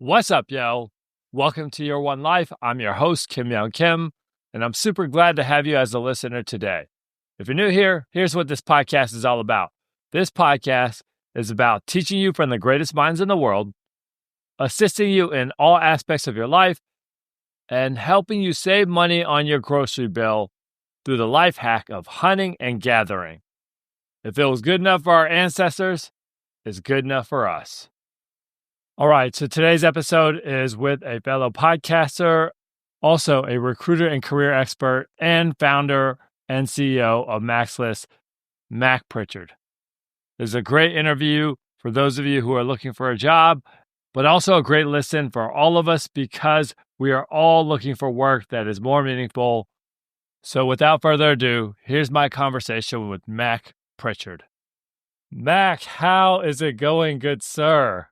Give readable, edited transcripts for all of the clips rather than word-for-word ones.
What's up, yo? Welcome to Your One Life. I'm your host, Kim Young Kim, and I'm super glad to have you as a listener today. If you're new here, here's what this podcast is all about. This podcast is about teaching you from the greatest minds in the world, assisting you in all aspects of your life, and helping you save money on your grocery bill through the life hack of hunting and gathering. If it was good enough for our ancestors, it's good enough for us. All right, so today's episode is with a fellow podcaster, also a recruiter and career expert, and founder and CEO of Mac's List, Mac Prichard. This is a great interview for those of you who are looking for a job, but also a great listen for all of us because we are all looking for work that is more meaningful. So without further ado, here's my conversation with Mac Prichard. Mac, how is it going, good sir?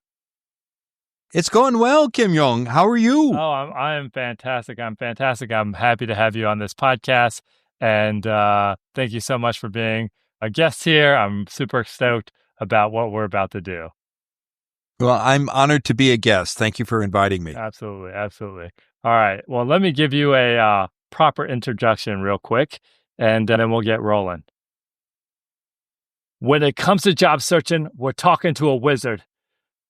It's going well, Kim Young. How are you? Oh, I am fantastic. I'm fantastic. I'm happy to have you on this podcast. And thank you so much for being a guest here. I'm super stoked about what we're about to do. Well, I'm honored to be a guest. Thank you for inviting me. Absolutely. Absolutely. All right. Well, let me give you a proper introduction real quick, and then we'll get rolling. When it comes to job searching, we're talking to a wizard.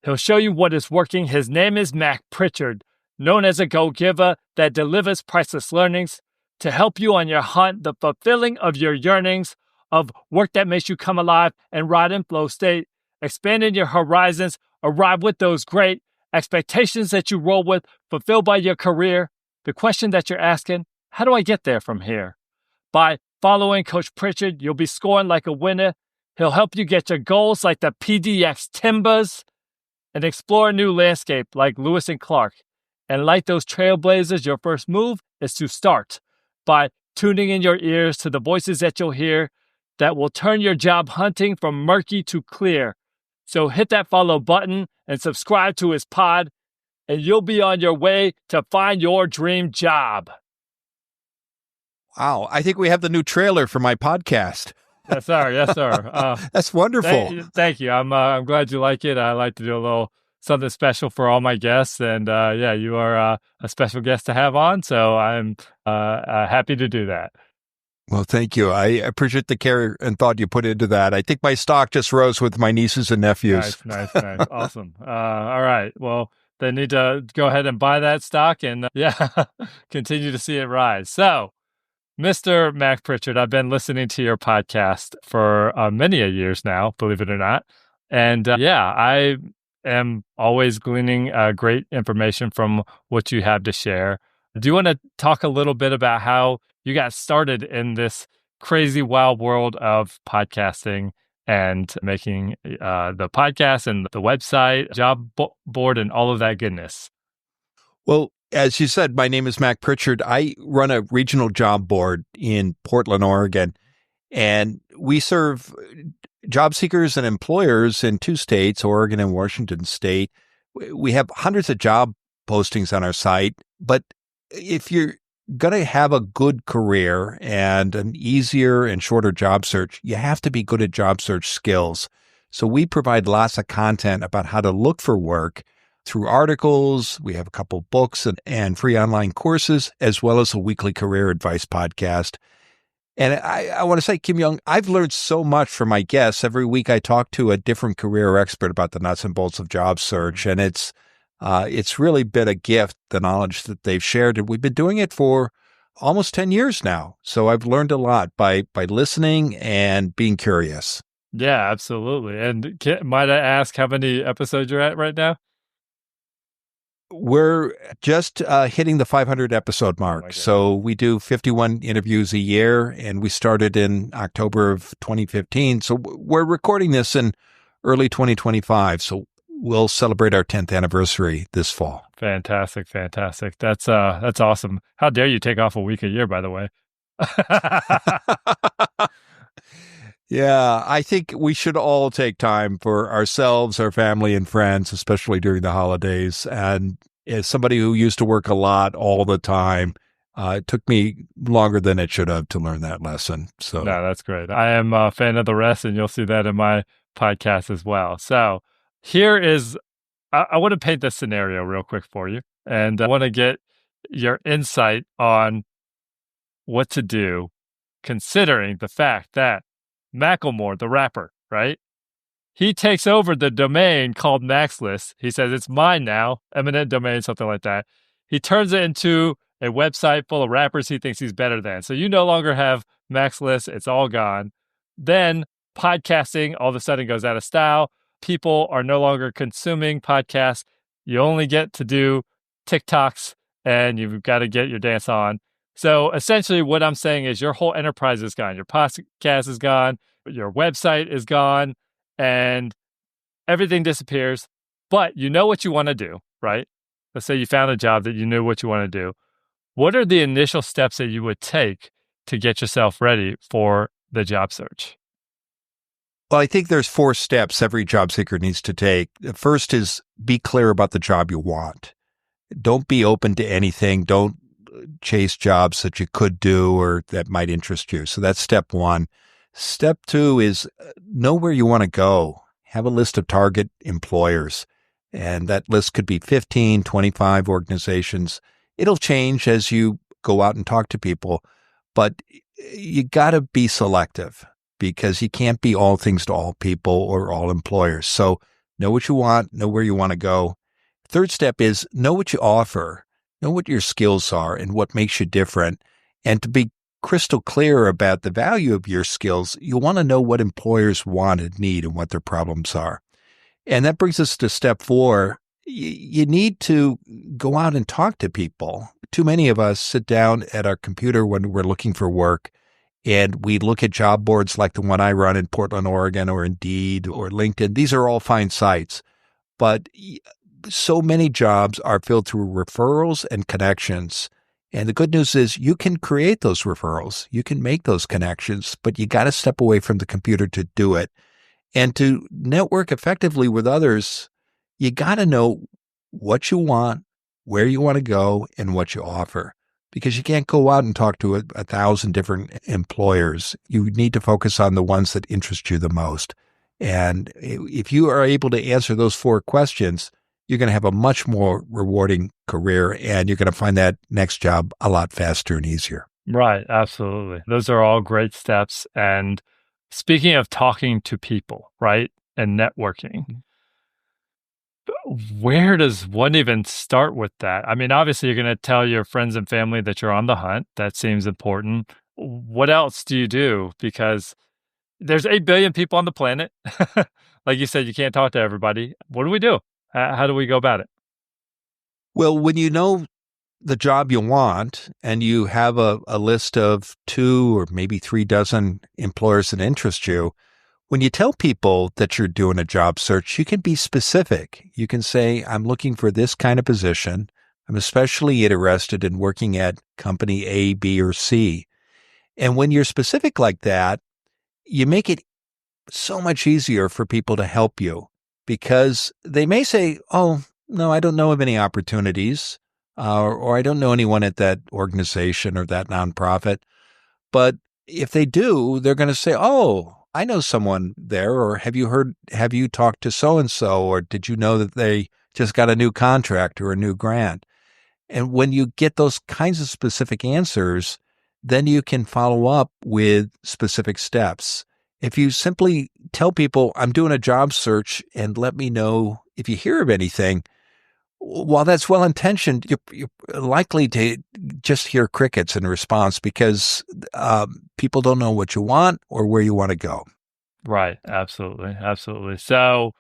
He'll show you what is working. His name is Mac Prichard, known as a go-giver that delivers priceless learnings to help you on your hunt, the fulfilling of your yearnings, of work that makes you come alive and ride in flow state, expanding your horizons, arrive with those great expectations that you roll with, fulfilled by your career. The question that you're asking, how do I get there from here? By following Coach Prichard, you'll be scoring like a winner. He'll help you get your goals like the PDX Timbers, and explore a new landscape like Lewis and Clark. And like those trailblazers, your first move is to start by tuning in your ears to the voices that you'll hear that will turn your job hunting from murky to clear. So hit that follow button and subscribe to his pod, and you'll be on your way to find your dream job. Wow, I think we have the new trailer for my podcast. Yes, sir. Yes, sir. That's wonderful. Thank you. I'm glad you like it. I like to do a little something special for all my guests, and yeah, you are a special guest to have on. So I'm happy to do that. Well, thank you. I appreciate the care and thought you put into that. I think my stock just rose with my nieces and nephews. Nice. Awesome. All right. Well, they need to go ahead and buy that stock, and continue to see it rise. So, Mr. Mac Prichard, I've been listening to your podcast for many a years now, believe it or not. And I am always gleaning great information from what you have to share. Do you want to talk a little bit about how you got started in this crazy, wild world of podcasting and making the podcast and the website, job board, and all of that goodness? Well, as you said, my name is Mac Prichard. I run a regional job board in Portland, Oregon, and we serve job seekers and employers in 2 states, Oregon and Washington State. We have hundreds of job postings on our site, but if you're going to have a good career and an easier and shorter job search, you have to be good at job search skills. So we provide lots of content about how to look for work through articles. We have a couple books and free online courses, as well as a weekly career advice podcast. And I want to say, Kim Young, I've learned so much from my guests. Every week I talk to a different career expert about the nuts and bolts of job search. And it's really been a gift, the knowledge that they've shared. And we've been doing it for almost 10 years now. So I've learned a lot by listening and being curious. Yeah, absolutely. And might I ask how many episodes you're at right now? We're just hitting the 500 episode mark. So we do 51 interviews a year, and we started in October of 2015. So we're recording this in early 2025. So we'll celebrate our 10th anniversary this fall. Fantastic. That's awesome. How dare you take off a week a year, by the way? Yeah, I think we should all take time for ourselves, our family, and friends, especially during the holidays. And as somebody who used to work a lot all the time, it took me longer than it should have to learn that lesson. So no, that's great. I am a fan of the rest, and you'll see that in my podcast as well. So here is I want to paint this scenario real quick for you, and I want to get your insight on what to do, considering the fact that Macklemore, the rapper, right? He takes over the domain called Maxlist. He says it's mine now, eminent domain, something like that. He turns it into a website full of rappers he thinks he's better than. So you no longer have Maxlist. It's all gone. Then podcasting all of a sudden goes out of style. People are no longer consuming podcasts. You only get to do TikToks and you've got to get your dance on. So essentially what I'm saying is your whole enterprise is gone. Your podcast is gone. Your website is gone and everything disappears, but you know what you want to do, right? Let's say you found a job that you knew what you want to do. What are the initial steps that you would take to get yourself ready for the job search? Well, I think there's 4 steps every job seeker needs to take. The first is be clear about the job you want. Don't be open to anything. Don't chase jobs that you could do or that might interest you. So that's step 1. Step 2 is know where you want to go. Have a list of target employers. And that list could be 15, 25 organizations. It'll change as you go out and talk to people, but you got to be selective because you can't be all things to all people or all employers. So know what you want, know where you want to go. Third step is know what you offer, know what your skills are and what makes you different. And to be crystal clear about the value of your skills, you want to know what employers want and need and what their problems are. And that brings us to step 4. You need to go out and talk to people. Too many of us sit down at our computer when we're looking for work and we look at job boards like the one I run in Portland, Oregon, or Indeed or LinkedIn. These are all fine sites, but so many jobs are filled through referrals and connections. And the good news is you can create those referrals. You can make those connections, but you got to step away from the computer to do it. And to network effectively with others, you got to know what you want, where you want to go, and what you offer. Because you can't go out and talk to 1,000 different employers. You need to focus on the ones that interest you the most. And if you are able to answer those 4 questions, you're going to have a much more rewarding career and you're going to find that next job a lot faster and easier. Right. Absolutely. Those are all great steps. And speaking of talking to people, right, and networking, where does one even start with that? I mean, obviously, you're going to tell your friends and family that you're on the hunt. That seems important. What else do you do? Because there's 8 billion people on the planet. Like you said, you can't talk to everybody. What do we do? How do we go about it? Well, when you know the job you want and you have a list of 2 or maybe 3 dozen employers that interest you, when you tell people that you're doing a job search, you can be specific. You can say, I'm looking for this kind of position. I'm especially interested in working at company A, B, or C. And when you're specific like that, you make it so much easier for people to help you because they may say, oh, no, I don't know of any opportunities, or I don't know anyone at that organization or that nonprofit. But if they do, they're going to say, oh, I know someone there, or have you talked to so-and-so, or did you know that they just got a new contract or a new grant? And when you get those kinds of specific answers, then you can follow up with specific steps. If you simply tell people, I'm doing a job search and let me know if you hear of anything, while that's well-intentioned, you're likely to just hear crickets in response because people don't know what you want or where you want to go. Right. Absolutely. Absolutely. So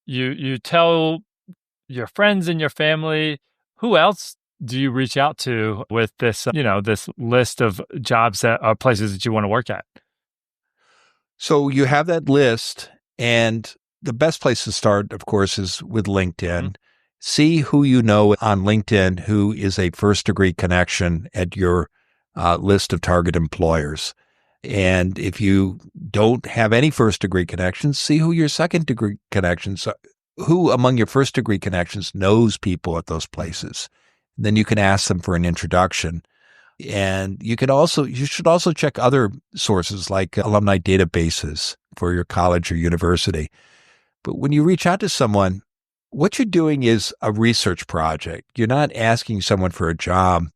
you tell your friends and your family. Who else do you reach out to with this, this list of jobs that are places that you want to work at? So you have that list, and the best place to start, of course, is with LinkedIn. Mm-hmm. See who you know on LinkedIn who is a first-degree connection at your list of target employers. And if you don't have any first-degree connections, see who your second-degree connections are. Who among your first-degree connections knows people at those places. Then you can ask them for an introduction. And you should also check other sources like alumni databases for your college or university. But when you reach out to someone, What you're doing is a research project. You're not asking someone for a job.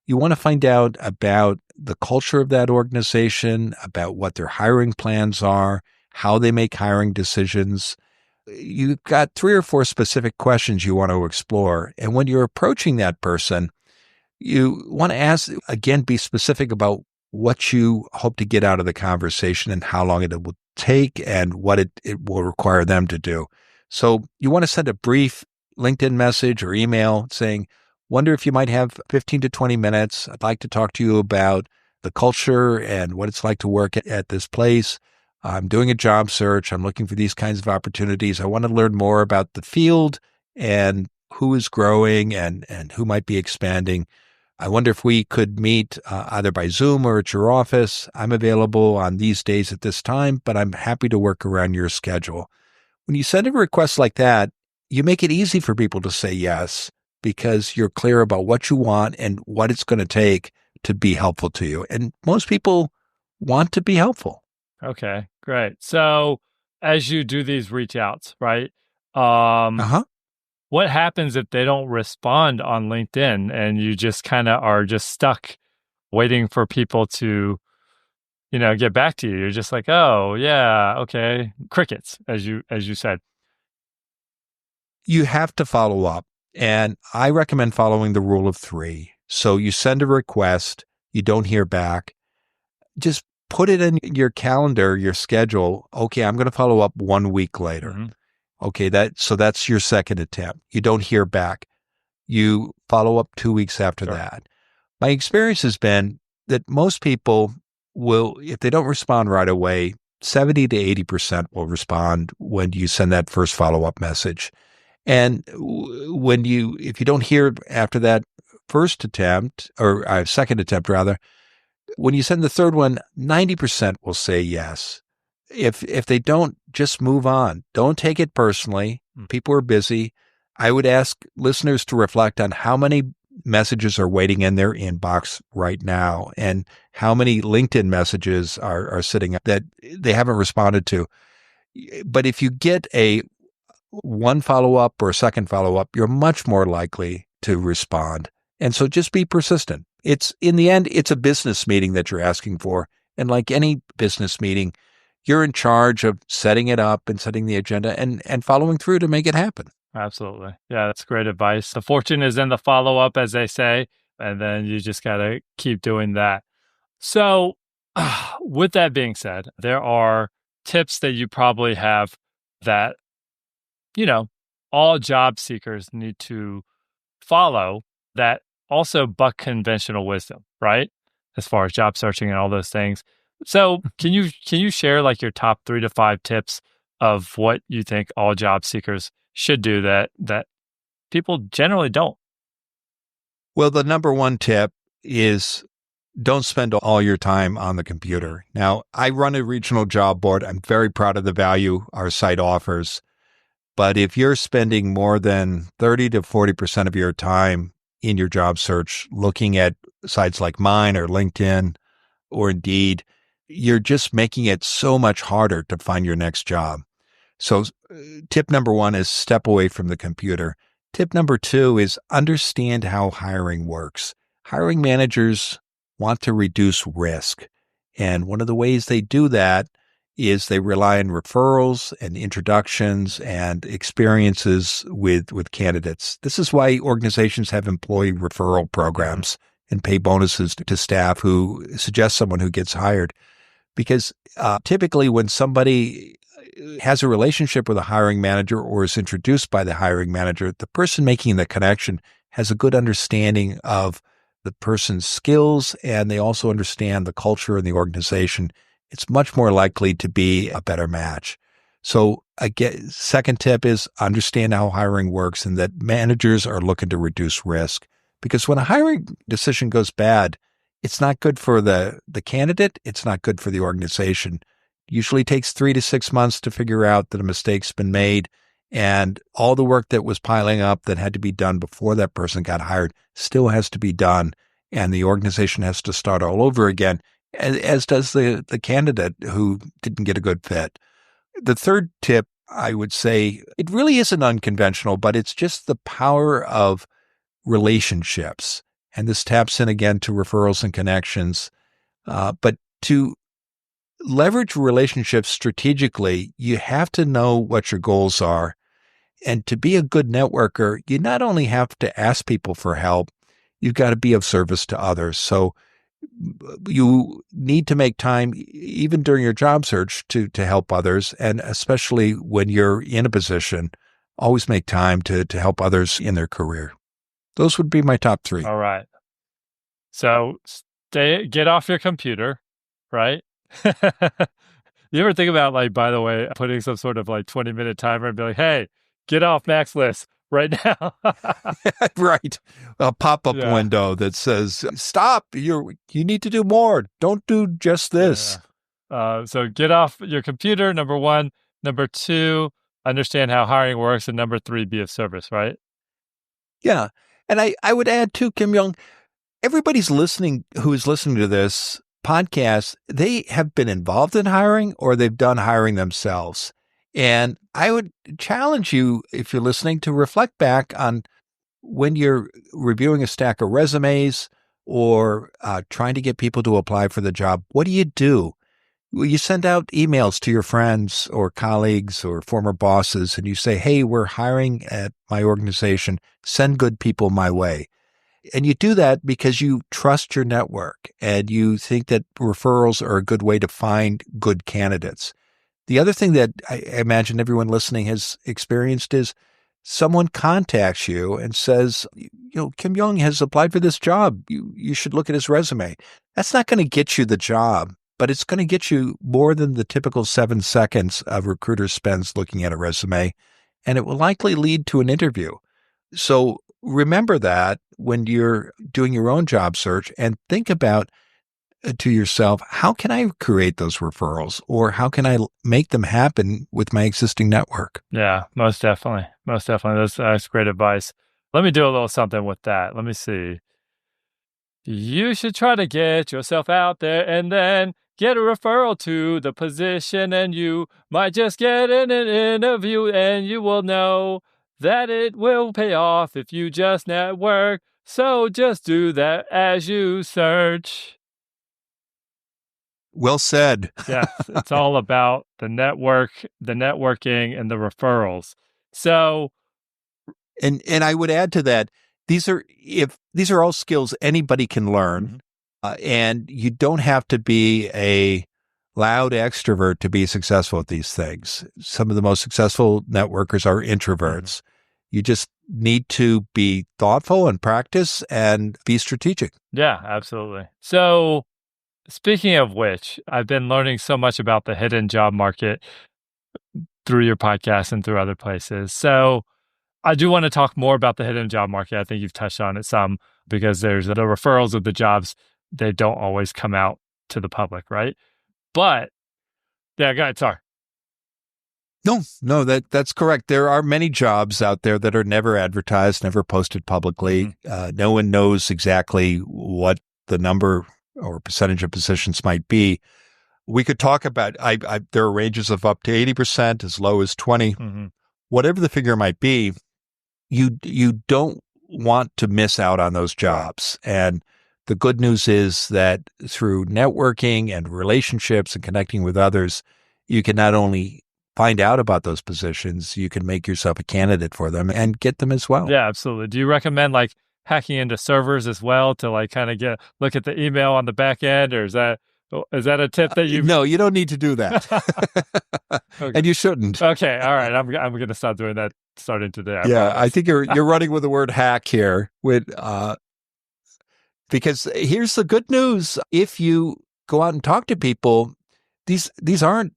You want to find out about the culture of that organization, about what their hiring plans are, how they make hiring decisions. You've got 3 or 4 specific questions you want to explore. And when you're approaching that person, you want to ask, again, be specific about what you hope to get out of the conversation and how long it will take and what it will require them to do. So you want to send a brief LinkedIn message or email saying, wonder if you might have 15 to 20 minutes. I'd like to talk to you about the culture and what it's like to work at this place. I'm doing a job search. I'm looking for these kinds of opportunities. I want to learn more about the field and who is growing and who might be expanding. I wonder if we could meet either by Zoom or at your office. I'm available on these days at this time, but I'm happy to work around your schedule. When you send a request like that, you make it easy for people to say yes because you're clear about what you want and what it's going to take to be helpful to you. And most people want to be helpful. Okay, great. So as you do these reach outs, right? What happens if they don't respond on LinkedIn and you just kind of are just stuck waiting for people to, get back to you? You're just like, oh yeah, okay, crickets, as you said. You have to follow up, and I recommend following the rule of 3. So you send a request, you don't hear back, just put it in your calendar, your schedule. Okay, I'm going to follow up 1 week later. Mm-hmm. Okay, that's your second attempt. You don't hear back. You follow up 2 weeks after that. My experience has been that most people will, if they don't respond right away, 70 to 80% will respond when you send that first follow-up message. And if you don't hear after that first attempt, or second attempt rather, when you send the third one, 90% will say yes. If they don't, just move on. Don't take it personally. People are busy. I would ask listeners to reflect on how many messages are waiting in their inbox right now and how many LinkedIn messages are sitting that they haven't responded to. But if you get a one follow-up or a second follow-up, you're much more likely to respond. And so just be persistent. In the end, it's a business meeting that you're asking for. And like any business meeting, you're in charge of setting it up and setting the agenda and following through to make it happen. Absolutely. Yeah, that's great advice. The fortune is in the follow-up, as they say, and then you just got to keep doing that. So with that being said, there are tips that you probably have that, all job seekers need to follow that also buck conventional wisdom, right? As far as job searching and all those things. So can you share like your top 3 to 5 tips of what you think all job seekers should do that people generally don't? Well, the number one tip is don't spend all your time on the computer. Now, I run a regional job board. I'm very proud of the value our site offers. But if you're spending more than 30 to 40% of your time in your job search looking at sites like mine or LinkedIn or Indeed, you're just making it so much harder to find your next job. So tip number 1 is step away from the computer. Tip number 2 is understand how hiring works. Hiring managers want to reduce risk. And one of the ways they do that is they rely on referrals and introductions and experiences with candidates. This is why organizations have employee referral programs and pay bonuses to staff who suggest someone who gets hired. Because typically when somebody has a relationship with a hiring manager or is introduced by the hiring manager, the person making the connection has a good understanding of the person's skills, and they also understand the culture and the organization. It's much more likely to be a better match. So again, second tip is understand how hiring works and that managers are looking to reduce risk. Because when a hiring decision goes bad, it's not good for the candidate. It's not good for the organization. Usually takes 3 to 6 months to figure out that a mistake's been made, and all the work that was piling up that had to be done before that person got hired still has to be done, and the organization has to start all over again, as does the candidate who didn't get a good fit. The third tip I would say it really isn't unconventional, but it's just the power of relationships. And this taps in again to referrals and connections. But to leverage relationships strategically, you have to know what your goals are. And to be a good networker, you not only have to ask people for help, you've got to be of service to others. So you need to make time, even during your job search, to help others. And especially when you're in a position, always make time to help others in their career. Those would be my top three. All right. So get off your computer, right? You ever think about, like, by the way, putting some sort of like 20-minute timer and be like, hey, get off Mac's list right now? Right. A pop-up window that says, stop, you need to do more. Don't do just this. So get off your computer, number one. Number two, understand how hiring works. And number three, be of service, right? Yeah. And I would add too, Kim Young, everybody's listening who is listening to this podcast, they have been involved in hiring or they've done hiring themselves. And I would challenge you, if you're listening, to reflect back on when you're reviewing a stack of resumes or trying to get people to apply for the job. What do? Well, you send out emails to your friends or colleagues or former bosses, and you say, hey, we're hiring at my organization. Send good people my way. And you do that because you trust your network and you think that referrals are a good way to find good candidates. The other thing that I imagine everyone listening has experienced is someone contacts you and says, Kim Young has applied for this job. You should look at his resume. That's not going to get you the job, but it's going to get you more than the typical 7 seconds a recruiter spends looking at a resume, and it will likely lead to an interview. So remember that when you're doing your own job search, and think about to yourself, how can I create those referrals, or how can I make them happen with my existing network? Yeah, most definitely. Most definitely. That's great advice. Let me do a little something with that. Let me see. You should try to get yourself out there and then get a referral to the position, and you might just get in an interview, and you will know that it will pay off if you just network. So just do that as you search. Well said. Yes, it's all about the networking, and the referrals. So, and I would add to that, these are all skills anybody can learn, and you don't have to be a loud extrovert to be successful at these things. Some of the most successful networkers are introverts. You just need to be thoughtful and practice and be strategic. Yeah, absolutely. So, speaking of which, I've been learning so much about the hidden job market through your podcast and through other places. So I do want to talk more about the hidden job market. I think you've touched on it some, because there's the referrals of the jobs. They don't always come out to the public, right? But yeah, go ahead. Sorry. No, that's correct. There are many jobs out there that are never advertised, never posted publicly. No one knows exactly what the number or percentage of positions might be. We could talk about, there are ranges of up to 80%, as low as 20%. Whatever the figure might be, you don't want to miss out on those jobs. And the good news is that through networking and relationships and connecting with others, you can not only find out about those positions, you can make yourself a candidate for them and get them as well. Yeah, absolutely. Do you recommend like hacking into servers as well to like kind of look at the email on the back end, or is that a tip that you? No, you don't need to do that. Okay. And you shouldn't. Okay. All right. I'm going to stop doing that starting today. I think you're running with the word hack here because here's the good news. If you go out and talk to people, these aren't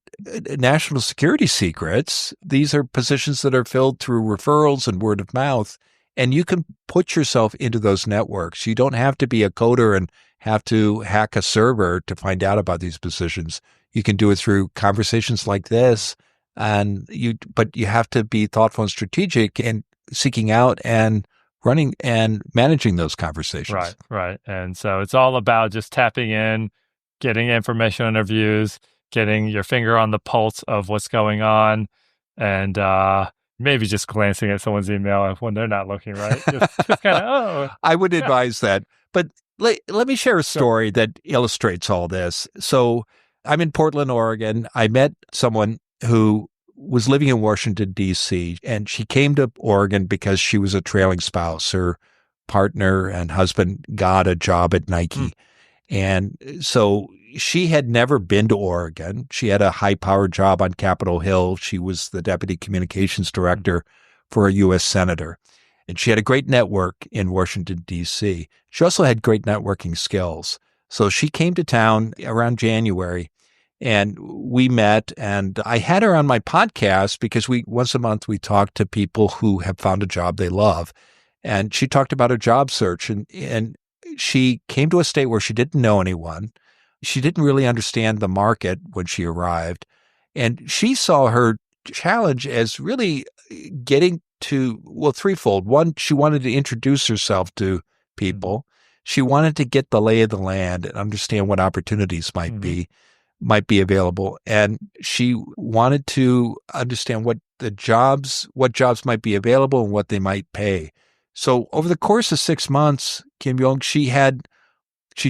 national security secrets. These are positions that are filled through referrals and word of mouth, and you can put yourself into those networks. You don't have to be a coder and have to hack a server to find out about these positions. You can do it through conversations like this, but you have to be thoughtful and strategic and seeking out and running and managing those conversations. Right. And so it's all about just tapping in, getting information on interviews, getting your finger on the pulse of what's going on, and maybe just glancing at someone's email when they're not looking, right? Just kind of, oh. I would advise that. But let me share a story that illustrates all this. So I'm in Portland, Oregon. I met someone who was living in Washington, D.C., and she came to Oregon because she was a trailing spouse. Her partner and husband got a job at Nike. And so she had never been to Oregon. She had a high-powered job on Capitol Hill. She was the deputy communications director for a U.S. senator. And she had a great network in Washington, D.C. She also had great networking skills. So she came to town around January, and we met. And I had her on my podcast because once a month we talk to people who have found a job they love. And she talked about her job search, and she came to a state where she didn't know anyone. She didn't really understand the market when she arrived. And she saw her challenge as really getting to, well, threefold. One, she wanted to introduce herself to people. She wanted to get the lay of the land and understand what opportunities might be available. And she wanted to understand what jobs might be available and what they might pay. So over the course of 6 months, Kim Young, she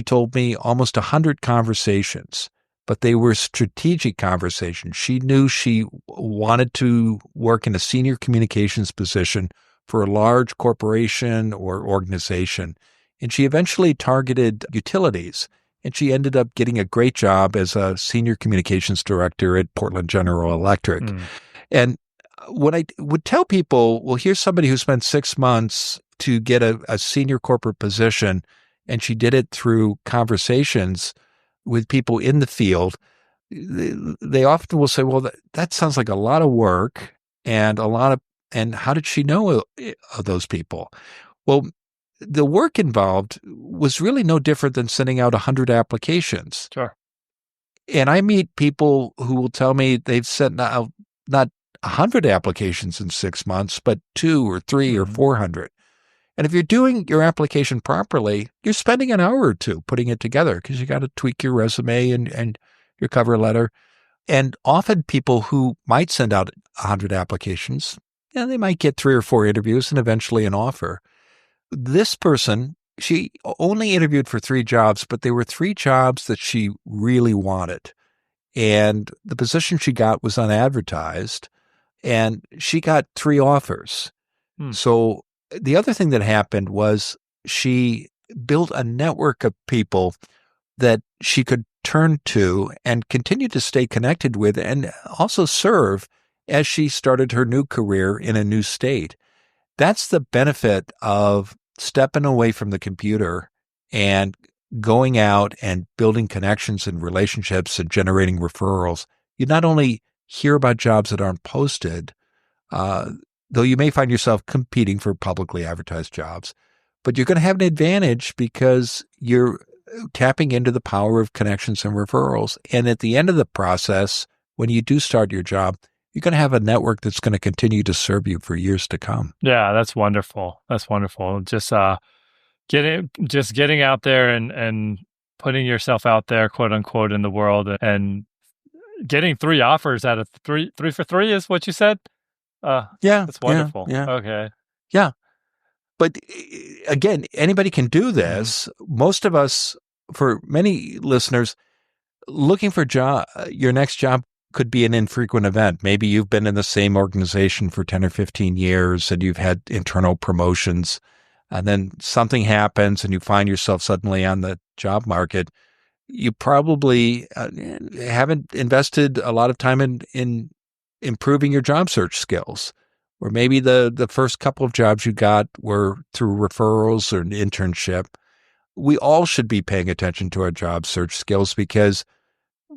told me almost 100 conversations, but they were strategic conversations. She knew she wanted to work in a senior communications position for a large corporation or organization. And she eventually targeted utilities. And she ended up getting a great job as a senior communications director at Portland General Electric. And when I would tell people, well, here's somebody who spent 6 months to get a senior corporate position, and she did it through conversations with people in the field, they often will say, well, that sounds like a lot of work and how did she know of those people? Well, the work involved was really no different than sending out 100 applications. Sure. And I meet people who will tell me they've sent out not 100 applications in 6 months, but 2 or 3 or 400. And if you're doing your application properly, you're spending an hour or two putting it together because you got to tweak your resume and your cover letter. And often people who might send out 100 applications, they might get 3 or 4 interviews and eventually an offer. This person, she only interviewed for 3 jobs, but they were 3 jobs that she really wanted. And the position she got was unadvertised, and she got 3 offers. So the other thing that happened was she built a network of people that she could turn to and continue to stay connected with and also serve as she started her new career in a new state. That's the benefit of stepping away from the computer and going out and building connections and relationships and generating referrals. You not only hear about jobs that aren't posted, though you may find yourself competing for publicly advertised jobs, but you're going to have an advantage because you're tapping into the power of connections and referrals. And at the end of the process, when you do start your job, you're going to have a network that's going to continue to serve you for years to come. Yeah, that's wonderful. That's wonderful. Just getting out there and putting yourself out there, quote unquote, in the world, and getting 3 offers out of 3 for 3 is what you said? Yeah, that's wonderful. Yeah. Okay. Yeah. But again, anybody can do this. Most of us, for many listeners, looking for your next job could be an infrequent event. Maybe you've been in the same organization for 10 or 15 years and you've had internal promotions, and then something happens and you find yourself suddenly on the job market. You probably haven't invested a lot of time in improving your job search skills. Or maybe the first couple of jobs you got were through referrals or an internship. We all should be paying attention to our job search skills because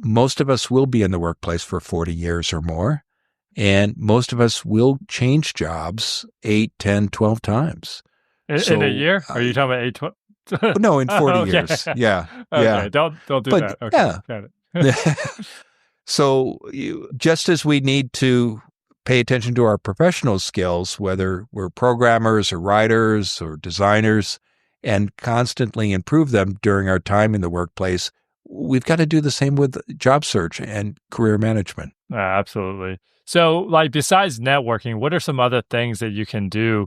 most of us will be in the workplace for 40 years or more, and most of us will change jobs 8, 10, 12 times. In a year? Are you talking about 8, 12? No, in 40 years. Yeah. Okay. Yeah. Don't do that. Okay. Yeah. Got it. So just as we need to pay attention to our professional skills, whether we're programmers or writers or designers, and constantly improve them during our time in the workplace, we've got to do the same with job search and career management. Absolutely. So, like, besides networking, what are some other things that you can do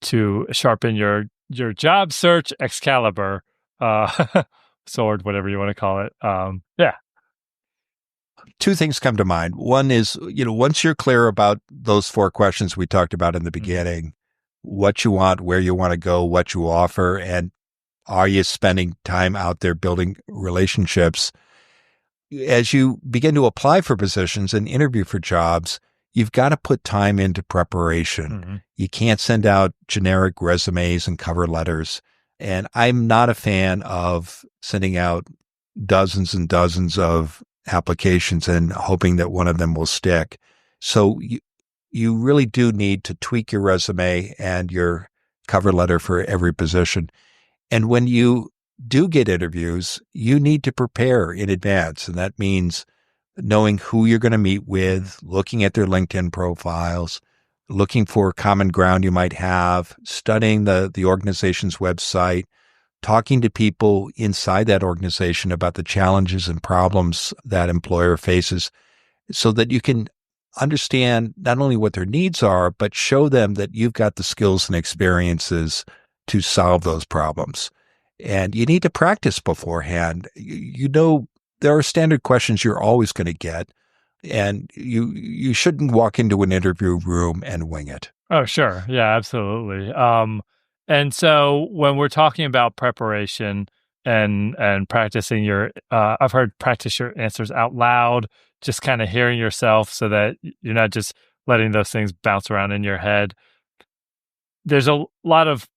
to sharpen your job search Excalibur sword, whatever you want to call it? Yeah. Two things come to mind. One is, once you're clear about those four questions we talked about in the Mhm. beginning, what you want, where you want to go, what you offer, and are you spending time out there building relationships? As you begin to apply for positions and interview for jobs, you've got to put time into preparation. Mhm. You can't send out generic resumes and cover letters. And I'm not a fan of sending out dozens and dozens of applications and hoping that one of them will stick. So you really do need to tweak your resume and your cover letter for every position. And when you do get interviews, you need to prepare in advance. And that means knowing who you're going to meet with, looking at their LinkedIn profiles, looking for common ground you might have, studying the organization's website, talking to people inside that organization about the challenges and problems that employer faces so that you can understand not only what their needs are, but show them that you've got the skills and experiences to solve those problems. And you need to practice beforehand. There are standard questions you're always going to get, and you shouldn't walk into an interview room and wing it. Oh, sure. Yeah, absolutely. And so when we're talking about preparation and practicing I've heard practice your answers out loud, just kind of hearing yourself so that you're not just letting those things bounce around in your head. There's a lot of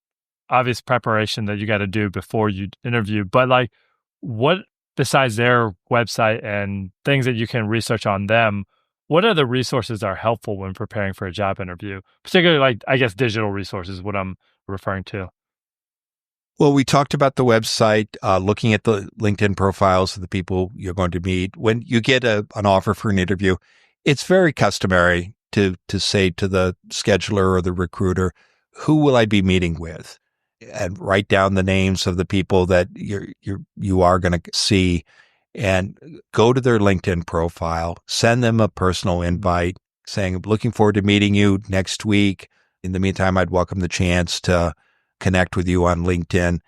obvious preparation that you got to do before you interview, but like, what besides their website and things that you can research on them, what other resources are helpful when preparing for a job interview? Particularly, like, I guess digital resources, what I'm referring to. Well, we talked about the website, looking at the LinkedIn profiles of the people you're going to meet. When you get an offer for an interview, it's very customary to say to the scheduler or the recruiter, who will I be meeting with? And write down the names of the people that you are going to see and go to their LinkedIn profile, send them a personal invite saying, looking forward to meeting you next week. In the meantime, I'd welcome the chance to connect with you on LinkedIn.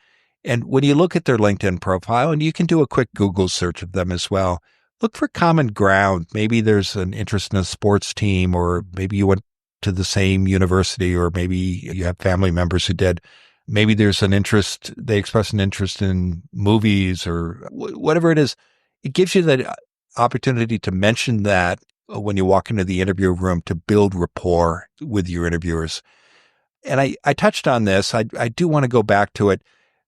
And when you look at their LinkedIn profile, and you can do a quick Google search of them as well, look for common ground. Maybe there's an interest in a sports team, or maybe you went to the same university, or maybe you have family members who did. Maybe there's they express an interest in movies or whatever it is. It gives you that opportunity to mention that when you walk into the interview room to build rapport with your interviewers. And I touched on this. I do want to go back to it.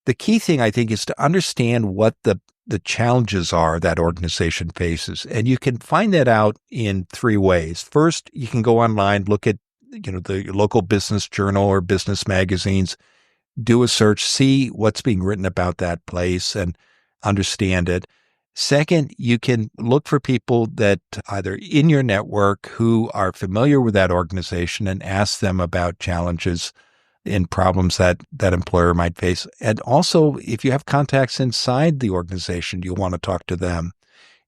The key thing, I think, is to understand what the challenges are that organization faces. And you can find that out in three ways. First, you can go online, look at the local business journal or business magazines, do a search, see what's being written about that place and understand it. Second, you can look for people that either in your network who are familiar with that organization and ask them about challenges and problems that employer might face. And also, if you have contacts inside the organization, you'll want to talk to them.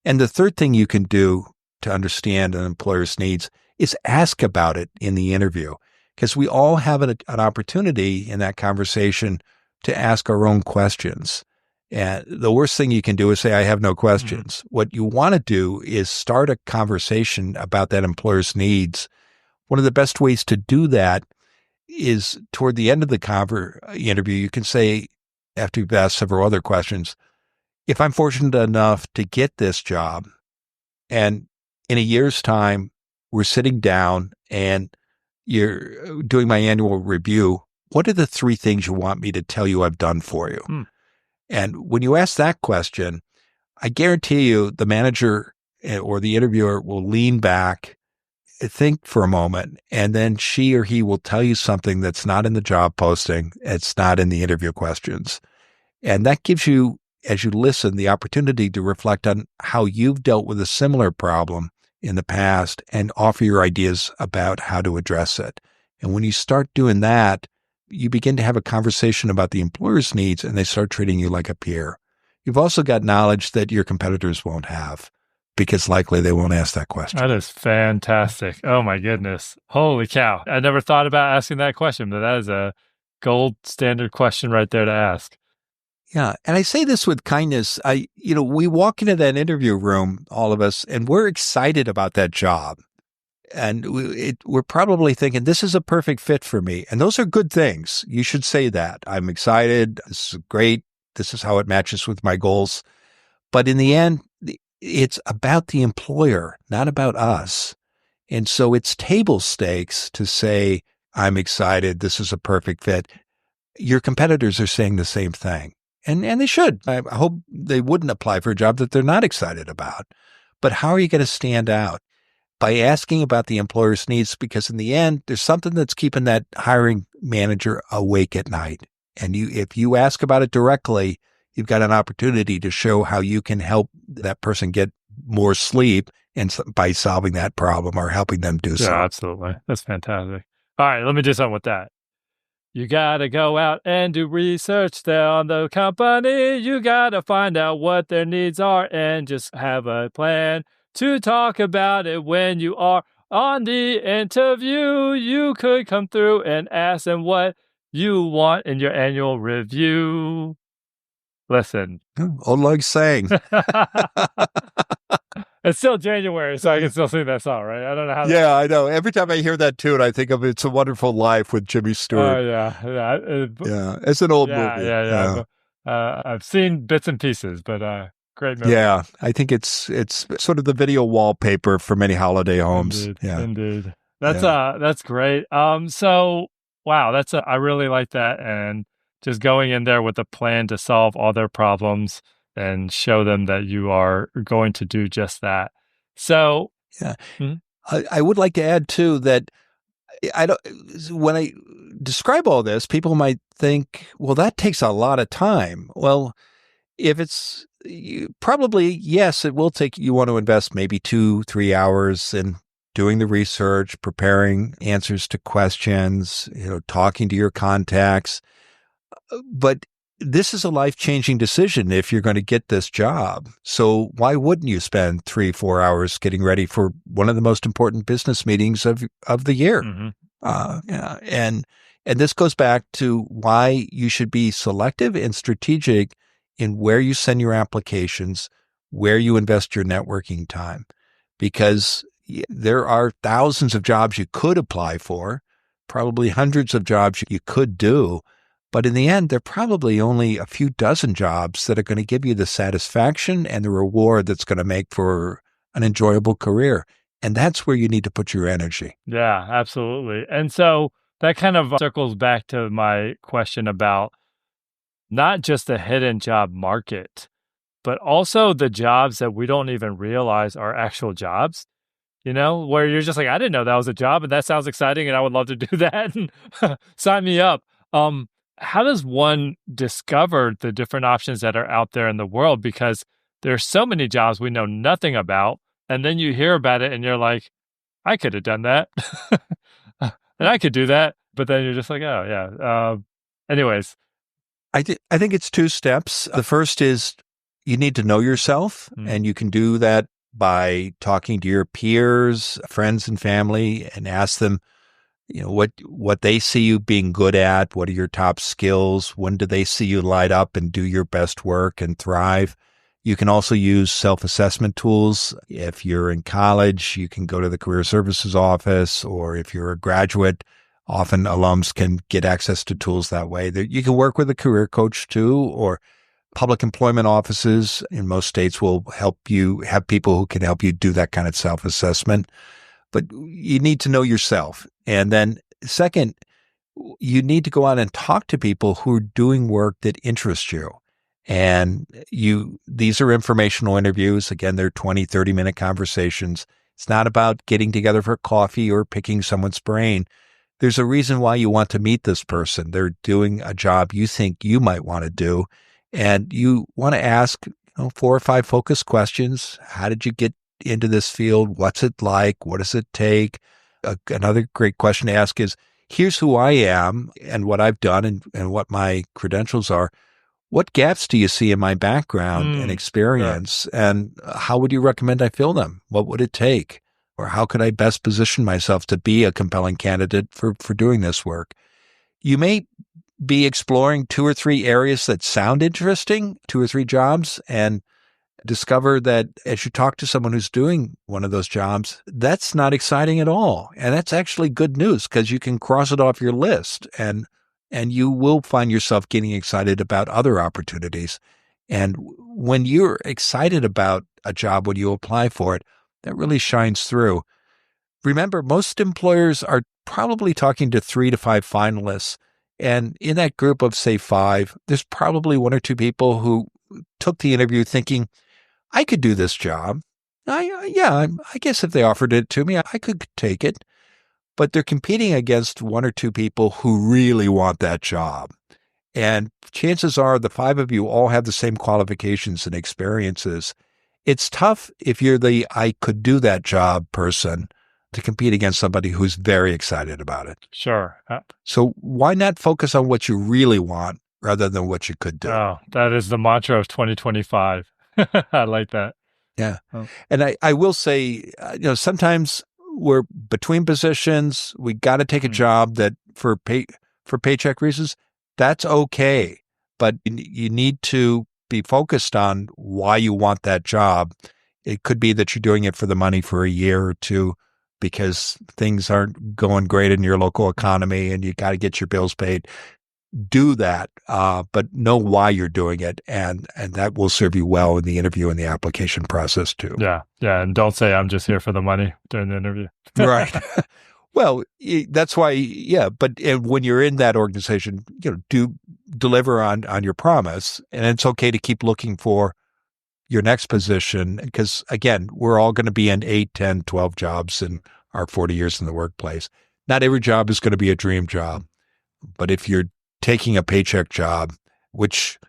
And the third thing you can do to understand an employer's needs is ask about it in the interview, because we all have an opportunity in that conversation to ask our own questions. And the worst thing you can do is say, I have no questions. What you want to do is start a conversation about that employer's needs. One of the best ways to do that is toward the end of the interview, you can say, after you've asked several other questions, if I'm fortunate enough to get this job and in a year's time, we're sitting down and you're doing my annual review, what are the three things you want me to tell you I've done for you? Hmm. And when you ask that question, I guarantee you the manager or the interviewer will lean back, think for a moment, and then she or he will tell you something that's not in the job posting. It's not in the interview questions. And that gives you, as you listen, the opportunity to reflect on how you've dealt with a similar problem in the past and offer your ideas about how to address it. And when you start doing that, you begin to have a conversation about the employer's needs and they start treating you like a peer. You've also got knowledge that your competitors won't have. because likely they won't ask that question. That is fantastic. Oh my goodness. Holy cow. I never thought about asking that question, but that is a gold standard question right there to ask. Yeah. And I say this with kindness. We walk into that interview room, all of us, and we're excited about that job. And we're probably thinking, this is a perfect fit for me. And those are good things. You should say that. I'm excited. This is great. This is how it matches with my goals. But in the end, it's about the employer, not about us. And so it's table stakes to say, I'm excited. This is a perfect fit. Your competitors are saying the same thing. And they should. I hope they wouldn't apply for a job that they're not excited about. But how are you going to stand out? By asking about the employer's needs, because in the end, there's something that's keeping that hiring manager awake at night. And if you ask about it directly, you've got an opportunity to show how you can help that person get more sleep and by solving that problem or helping them do so. Yeah, absolutely. That's fantastic. All right, let me do something with that. You got to go out and do research there on the company. You got to find out what their needs are and just have a plan to talk about it when you are on the interview. You could come through and ask them what you want in your annual review. Listen. Old Lang Syne. It's still January, so I can still sing that song, right? I don't know how. Yeah, I know. Every time I hear that tune, I think of It's a Wonderful Life with Jimmy Stewart. Oh, yeah. Yeah, it's an old movie. Yeah. I've seen bits and pieces, but great movie. Yeah, I think it's sort of the video wallpaper for many holiday homes. Indeed. That's great. So wow, I really like that, and just going in there with a plan to solve all their problems and show them that you are going to do just that. So yeah, I would like to add too that when I describe all this, people might think, well, that takes a lot of time. Well, if it's probably, yes, it will take, you want to invest maybe 2-3 hours in doing the research, preparing answers to questions, talking to your contacts. But this is a life-changing decision if you're going to get this job. So why wouldn't you spend 3-4 hours getting ready for one of the most important business meetings of the year? Mm-hmm. And this goes back to why you should be selective and strategic in where you send your applications, where you invest your networking time, because there are thousands of jobs you could apply for, probably hundreds of jobs you could do. But in the end, there are probably only a few dozen jobs that are going to give you the satisfaction and the reward that's going to make for an enjoyable career. And that's where you need to put your energy. Yeah, absolutely. And so that kind of circles back to my question about not just the hidden job market, but also the jobs that we don't even realize are actual jobs, where you're just like, I didn't know that was a job and that sounds exciting and I would love to do that. Sign me up. How does one discover the different options that are out there in the world? Because there's so many jobs we know nothing about. And then you hear about it and you're like, I could have done that. And I could do that. But then you're just like, oh, yeah. Anyways. I think it's 2 steps. The first is you need to know yourself, and you can do that by talking to your peers, friends, and family, and ask them, what they see you being good at. What are your top skills? When do they see you light up and do your best work and thrive? You can also use self-assessment tools. If you're in college, you can go to the Career Services Office, or if you're a graduate, often alums can get access to tools that way. You can work with a career coach too, or public employment offices in most states will help you have people who can help you do that kind of self-assessment. But you need to know yourself. And then second, you need to go out and talk to people who are doing work that interests you. And these are informational interviews. Again, they're 20, 30-minute conversations. It's not about getting together for coffee or picking someone's brain. There's a reason why you want to meet this person. They're doing a job you think you might want to do. And you want to ask 4 or 5 focused questions. How did you get into this field? What's it like? What does it take? Another great question to ask is, here's who I am and what I've done and what my credentials are. what gaps do you see in my background and experience? And how would you recommend I fill them? What would it take? Or how could I best position myself to be a compelling candidate for doing this work? You may be exploring 2 or 3 areas that sound interesting, 2 or 3 jobs, and discover that as you talk to someone who's doing one of those jobs, that's not exciting at all. And that's actually good news because you can cross it off your list and you will find yourself getting excited about other opportunities. And when you're excited about a job, when you apply for it, that really shines through. Remember, most employers are probably talking to 3 to 5 finalists. And in that group of, say, 5, there's probably 1 or 2 people who took the interview thinking, I could do this job. I guess if they offered it to me, I could take it. But they're competing against 1 or 2 people who really want that job. And chances are the 5 of you all have the same qualifications and experiences. It's tough if you're the I could do that job person to compete against somebody who's very excited about it. Sure. So why not focus on what you really want rather than what you could do? Oh, that is the mantra of 2025. I like that. Yeah. Oh. And I will say, sometimes we're between positions. We got to take a job that for paycheck reasons, that's okay. But you need to be focused on why you want that job. It could be that you're doing it for the money for a year or 2 because things aren't going great in your local economy and you got to get your bills paid. Do that, but know why you're doing it, and that will serve you well in the interview and the application process too. Yeah, and don't say I'm just here for the money during the interview. Right. Well, that's why. Yeah, but when you're in that organization, do deliver on your promise, and it's okay to keep looking for your next position because again, we're all going to be in 8, 10, 12 jobs in our 40 years in the workplace. Not every job is going to be a dream job, but if you're taking a paycheck job, which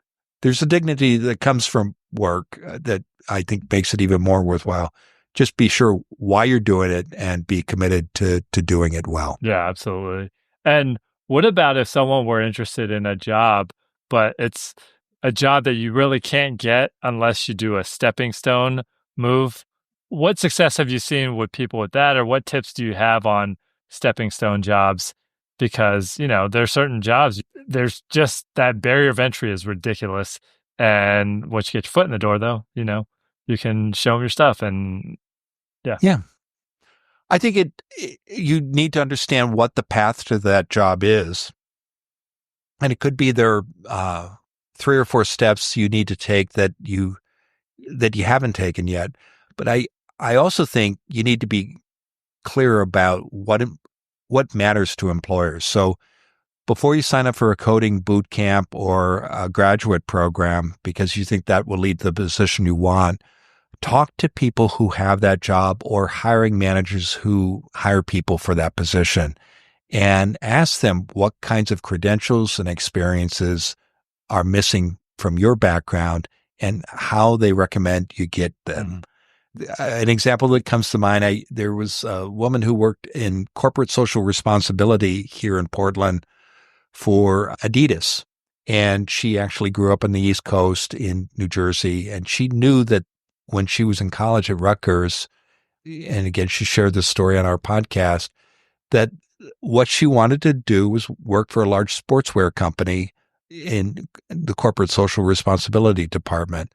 there's a dignity that comes from work that I think makes it even more worthwhile. Just be sure why you're doing it and be committed to doing it well. Yeah, absolutely. And what about if someone were interested in a job, but it's a job that you really can't get unless you do a stepping stone move? What success have you seen with people with that, or what tips do you have on stepping stone jobs? Because, there's certain jobs, there's just that barrier of entry is ridiculous. And once you get your foot in the door, though, you can show them your stuff. And yeah. I think you need to understand what the path to that job is. And it could be there are 3 or 4 steps you need to take that you haven't taken yet. But I also think you need to be clear about what matters to employers. So before you sign up for a coding boot camp or a graduate program, because you think that will lead to the position you want, talk to people who have that job or hiring managers who hire people for that position and ask them what kinds of credentials and experiences are missing from your background and how they recommend you get them. An example that comes to mind, there was a woman who worked in corporate social responsibility here in Portland for Adidas. And she actually grew up on the East Coast in New Jersey. And she knew that when she was in college at Rutgers, and again, she shared this story on our podcast, that what she wanted to do was work for a large sportswear company in the corporate social responsibility department.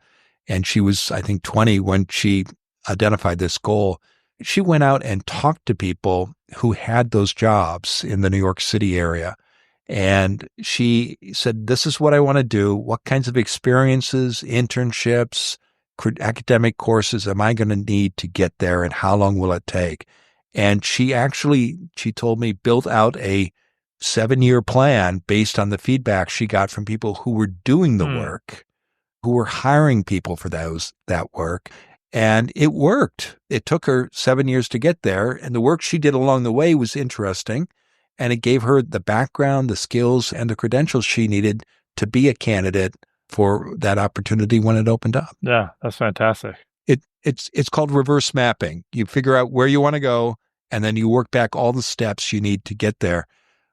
And she was, I think, 20 when she identified this goal. She went out and talked to people who had those jobs in the New York City area. And she said, this is what I want to do. What kinds of experiences, internships, academic courses am I going to need to get there, and how long will it take? And she told me, built out a 7-year plan based on the feedback she got from people who were doing the work, who were hiring people for that work. And it worked. It took her 7 years to get there. And the work she did along the way was interesting. And it gave her the background, the skills, and the credentials she needed to be a candidate for that opportunity when it opened up. Yeah, that's fantastic. It's called reverse mapping. You figure out where you want to go, and then you work back all the steps you need to get there.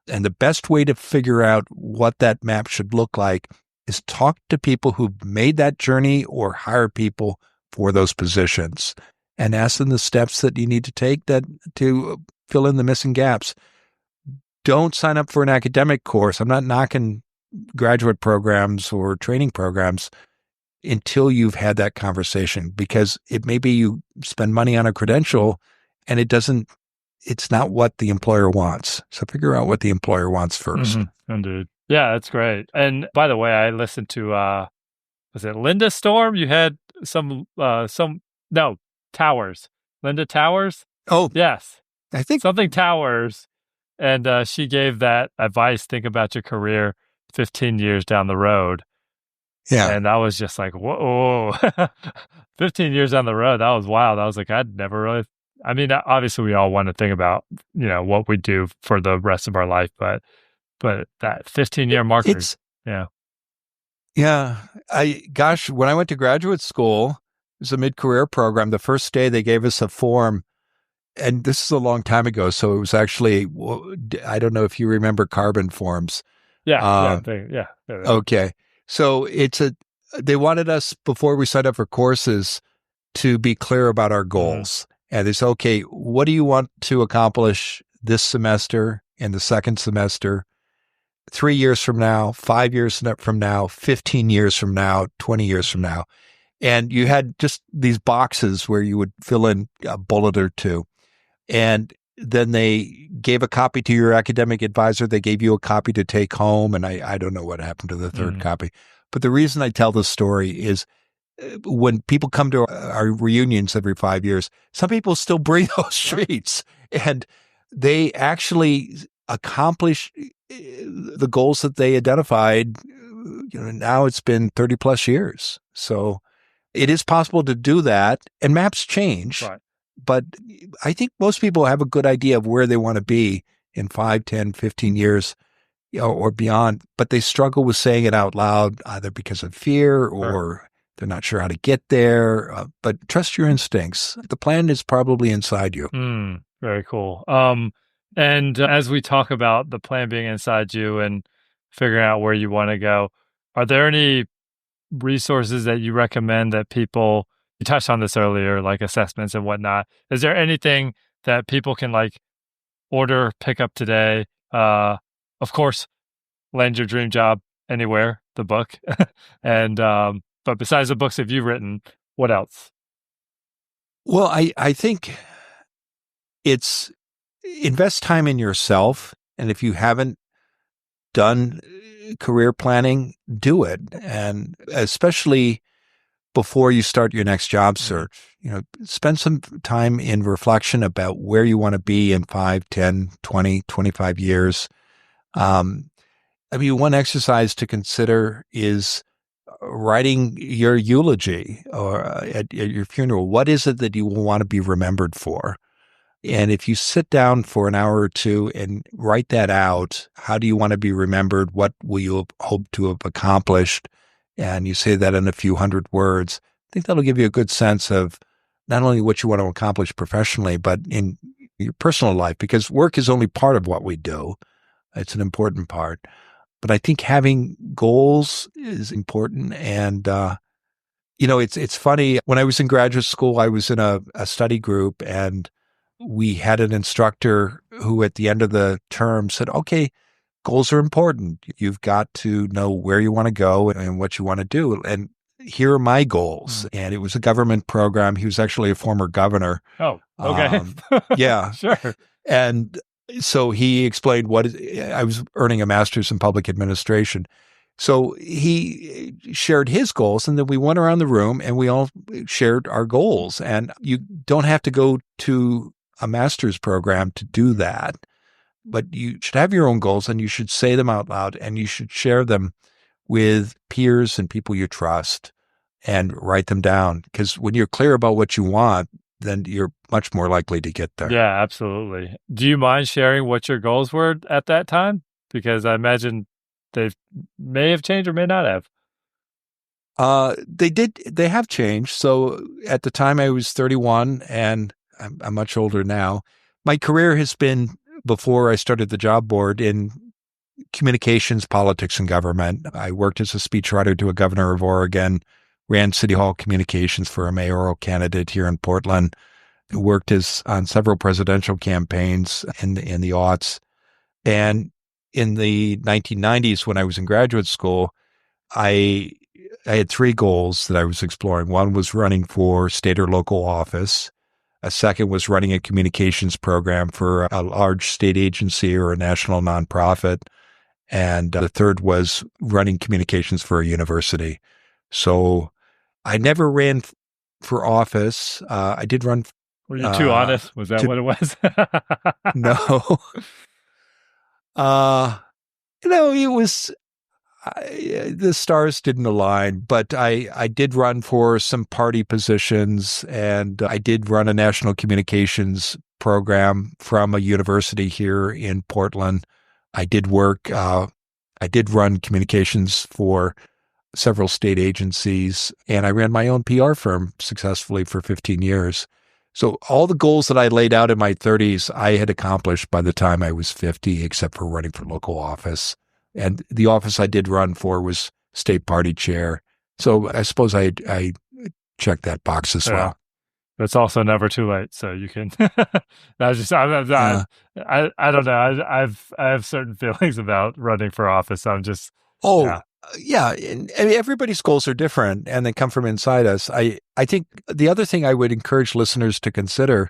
And the best way to figure out what that map should look like is talk to people who've made that journey or hire people for those positions and ask them the steps that you need to take to fill in the missing gaps. Don't sign up for an academic course. I'm not knocking graduate programs or training programs until you've had that conversation, because it may be you spend money on a credential and it's not what the employer wants. So figure out what the employer wants first. Mm-hmm. Indeed. Yeah, that's great. And by the way, I listened to, was it Linda Storm? You had Towers. Linda Towers? Oh, yes. I think something Towers. And she gave that advice, think about your career 15 years down the road. Yeah. And I was just like, whoa, 15 years down the road. That was wild. I was like, I'd never really, I mean, obviously we all want to think about, what we do for the rest of our life, but that 15-year marker, yeah. Yeah. When I went to graduate school, it was a mid-career program. The first day they gave us a form, and this is a long time ago. So it was actually, I don't know if you remember carbon forms. Yeah. Okay. So they wanted us, before we signed up for courses, to be clear about our goals. And they said, okay, what do you want to accomplish this semester, in the second semester, 3 years from now, 5 years from now, 15 years from now, 20 years from now? And you had just these boxes where you would fill in a bullet or two. And then they gave a copy to your academic advisor. They gave you a copy to take home. And I don't know what happened to the third copy. But the reason I tell this story is when people come to our reunions every 5 years, some people still bring those sheets, and they actually accomplish the goals that they identified. Now it's been 30 plus years. So it is possible to do that, and maps change. Right. But I think most people have a good idea of where they want to be in 5, 10, 15 years, or beyond, but they struggle with saying it out loud, either because of fear or they're not sure how to get there. But trust your instincts. The plan is probably inside you. Very cool. And as we talk about the plan being inside you and figuring out where you want to go, are there any resources that you recommend that people, you touched on this earlier, like assessments and whatnot. Is there anything that people can order, pick up today? Of course, Land Your Dream Job Anywhere, the book. And, but besides the books that you've written, what else? Well, I think it's invest time in yourself. And if you haven't done career planning, do it. And especially before you start your next job search, spend some time in reflection about where you want to be in 5, 10, 20, 25 years. One exercise to consider is writing your eulogy or at your funeral. What is it that you will want to be remembered for? And if you sit down for an hour or two and write that out, how do you want to be remembered? What will you hope to have accomplished? And you say that in a few hundred words. I think that'll give you a good sense of not only what you want to accomplish professionally, but in your personal life, because work is only part of what we do. It's an important part. But I think having goals is important. And, it's funny. When I was in graduate school, I was in a study group, and we had an instructor who at the end of the term said, okay, goals are important. You've got to know where you want to go and what you want to do. And here are my goals. And it was a government program. He was actually a former governor. Oh, okay. Yeah. Sure. And so he explained I was earning a master's in public administration. So he shared his goals, and then we went around the room and we all shared our goals. And you don't have to go to a master's program to do that, but you should have your own goals, and you should say them out loud, and you should share them with peers and people you trust and write them down. Because when you're clear about what you want, then you're much more likely to get there. Yeah, absolutely. Do you mind sharing what your goals were at that time? Because I imagine they may have changed or may not have. They have changed. So at the time I was 31, and I'm much older now. My career has been, before I started the job board, in communications, politics, and government. I worked as a speechwriter to a governor of Oregon, ran City Hall communications for a mayoral candidate here in Portland, worked on several presidential campaigns in the aughts. And in the 1990s, when I was in graduate school, I had three goals that I was exploring. One was running for state or local office. A second was running a communications program for a large state agency or a national nonprofit. And the third was running communications for a university. So I never ran for office. I did run. Were you too honest? Was that what it was? No. It was, the stars didn't align, but I did run for some party positions, and I did run a national communications program from a university here in Portland. I did run communications for several state agencies, and I ran my own PR firm successfully for 15 years. So all the goals that I laid out in my 30s, I had accomplished by the time I was 50, except for running for local office. And the office I did run for was state party chair. So I suppose I checked that box as well. That's also never too late. So you can, I don't know. I have certain feelings about running for office. I'm just, yeah. And everybody's goals are different, and they come from inside us. I think the other thing I would encourage listeners to consider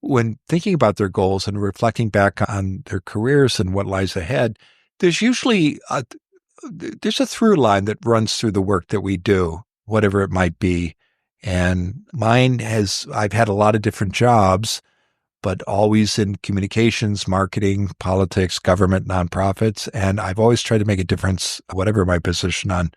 when thinking about their goals and reflecting back on their careers and what lies ahead, there's usually there's a through line that runs through the work that we do, whatever it might be. And I've had a lot of different jobs, but always in communications, marketing, politics, government, nonprofits. And I've always tried to make a difference, whatever my position on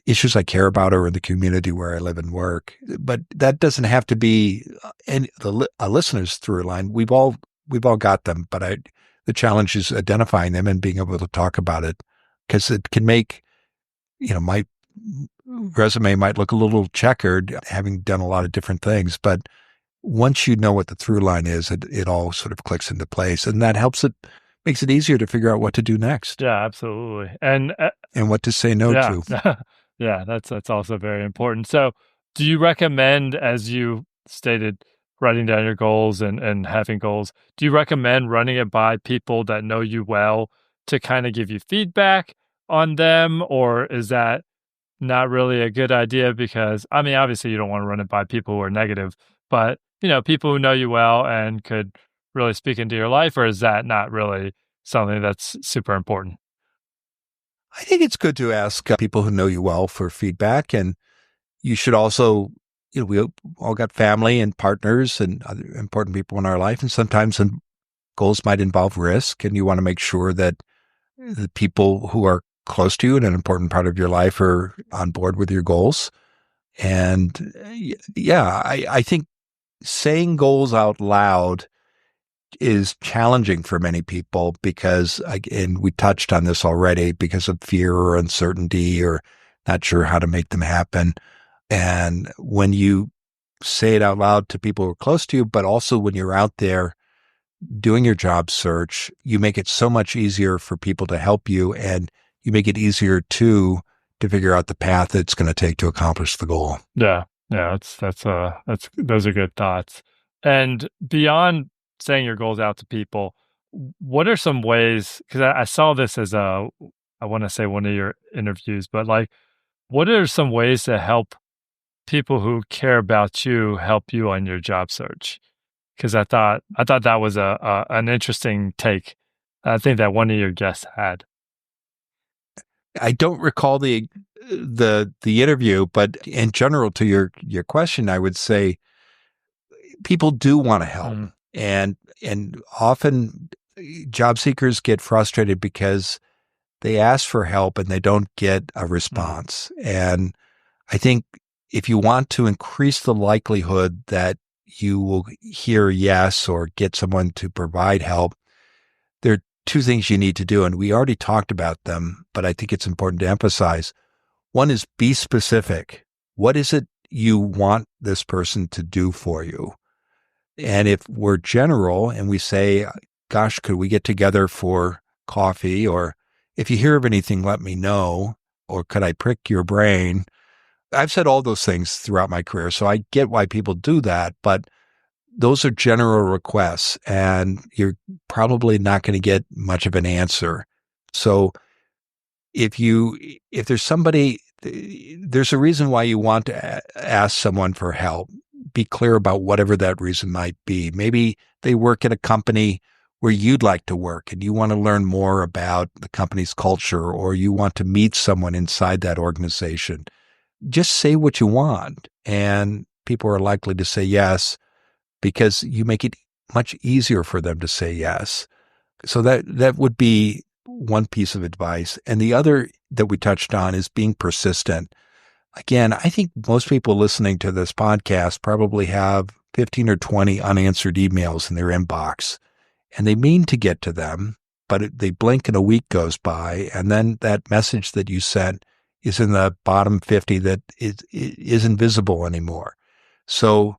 issues I care about or in the community where I live and work. But that doesn't have to be a listener's through line. We've all got them, but the challenge is identifying them and being able to talk about it, because it can make, my resume might look a little checkered, having done a lot of different things, but once you know what the through line is, it all sort of clicks into place, and that makes it easier to figure out what to do next. Yeah, absolutely. And what to say no to. Yeah, that's also very important. So do you recommend, as you stated, writing down your goals and having goals, do you recommend running it by people that know you well to kind of give you feedback on them? Or is that not really a good idea? Because, obviously you don't want to run it by people who are negative, but people who know you well and could really speak into your life, or is that not really something that's super important? I think it's good to ask people who know you well for feedback. And you should also, we all got family and partners and other important people in our life. And sometimes goals might involve risk, and you want to make sure that the people who are close to you and an important part of your life are on board with your goals. And I think saying goals out loud is challenging for many people because, and we touched on this already, because of fear or uncertainty or not sure how to make them happen. And when you say it out loud to people who are close to you, but also when you're out there doing your job search, you make it so much easier for people to help you, and you make it easier to figure out the path it's going to take to accomplish the goal. Yeah. Those are good thoughts. And beyond saying your goals out to people, what are some ways, because I saw this as I want to say one of your interviews, but what are some ways to help people who care about you help you on your job search? Because I thought that was an interesting take. I think that one of your guests had. I don't recall the interview, but in general, to your question, I would say people do want to help, and often job seekers get frustrated because they ask for help and they don't get a response. And I think if you want to increase the likelihood that you will hear yes or get someone to provide help, there are two things you need to do, and we already talked about them, but I think it's important to emphasize. One is be specific. What is it you want this person to do for you? And if we're general and we say, gosh, could we get together for coffee, or if you hear of anything, let me know, or could I prick your brain? I've said all those things throughout my career, so I get why people do that, but those are general requests, and you're probably not going to get much of an answer. So if there's somebody, there's a reason why you want to ask someone for help. Be clear about whatever that reason might be. Maybe they work at a company where you'd like to work and you want to learn more about the company's culture, or you want to meet someone inside that organization. Just say what you want, and people are likely to say yes because you make it much easier for them to say yes. So that would be one piece of advice. And the other that we touched on is being persistent. Again, I think most people listening to this podcast probably have 15 or 20 unanswered emails in their inbox, and they mean to get to them, but they blink and a week goes by, and then that message that you sent is in the bottom 50 that isn't visible anymore. So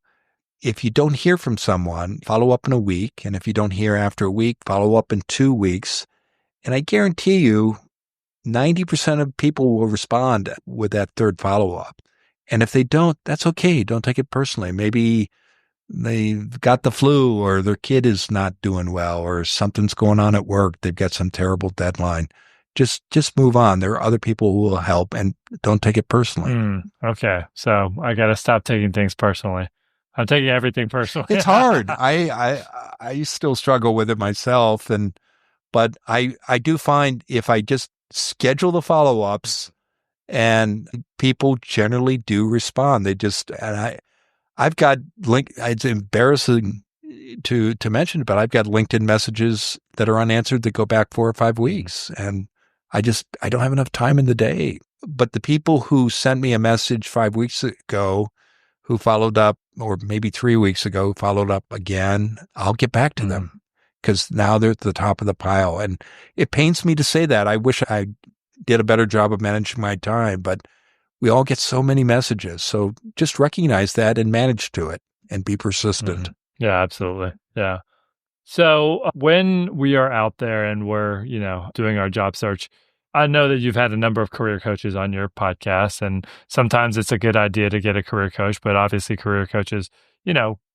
if you don't hear from someone, follow up in a week. And if you don't hear after a week, follow up in 2 weeks. And I guarantee you 90% of people will respond with that third follow-up. And if they don't, that's okay. Don't take it personally. Maybe they've got the flu, or their kid is not doing well, or something's going on at work. They've got some terrible deadline. Just move on. There are other people who will help, and don't take it personally. Okay. So I got to stop taking things personally. I'm taking everything personally. It's hard. I still struggle with it myself. But I do find if I just schedule the follow-ups, and people generally do respond. I've got it's embarrassing to mention, but I've got LinkedIn messages that are unanswered that go back 4 or 5 weeks. And I don't have enough time in the day. But the people who sent me a message 5 weeks ago, who followed up, or maybe 3 weeks ago, followed up again, I'll get back to them, because now they're at the top of the pile. And it pains me to say that. I wish I did a better job of managing my time, but we all get so many messages. So just recognize that and manage to it and be persistent. Yeah, absolutely. Yeah. So when we are out there and we're, doing our job search, I know that you've had a number of career coaches on your podcast, and sometimes it's a good idea to get a career coach, but obviously career coaches,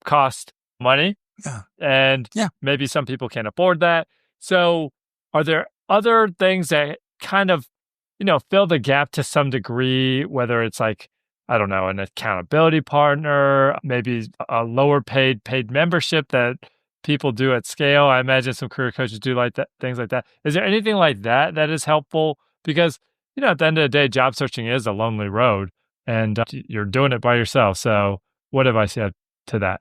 cost money. Yeah. And maybe some people can't afford that. So are there other things that kind of, fill the gap to some degree, whether it's like, I don't know, an accountability partner, maybe a lower paid membership that people do at scale? I imagine some career coaches do like that, things like that. Is there anything like that that is helpful? Because, at the end of the day, job searching is a lonely road, and you're doing it by yourself. So what advice you have to that?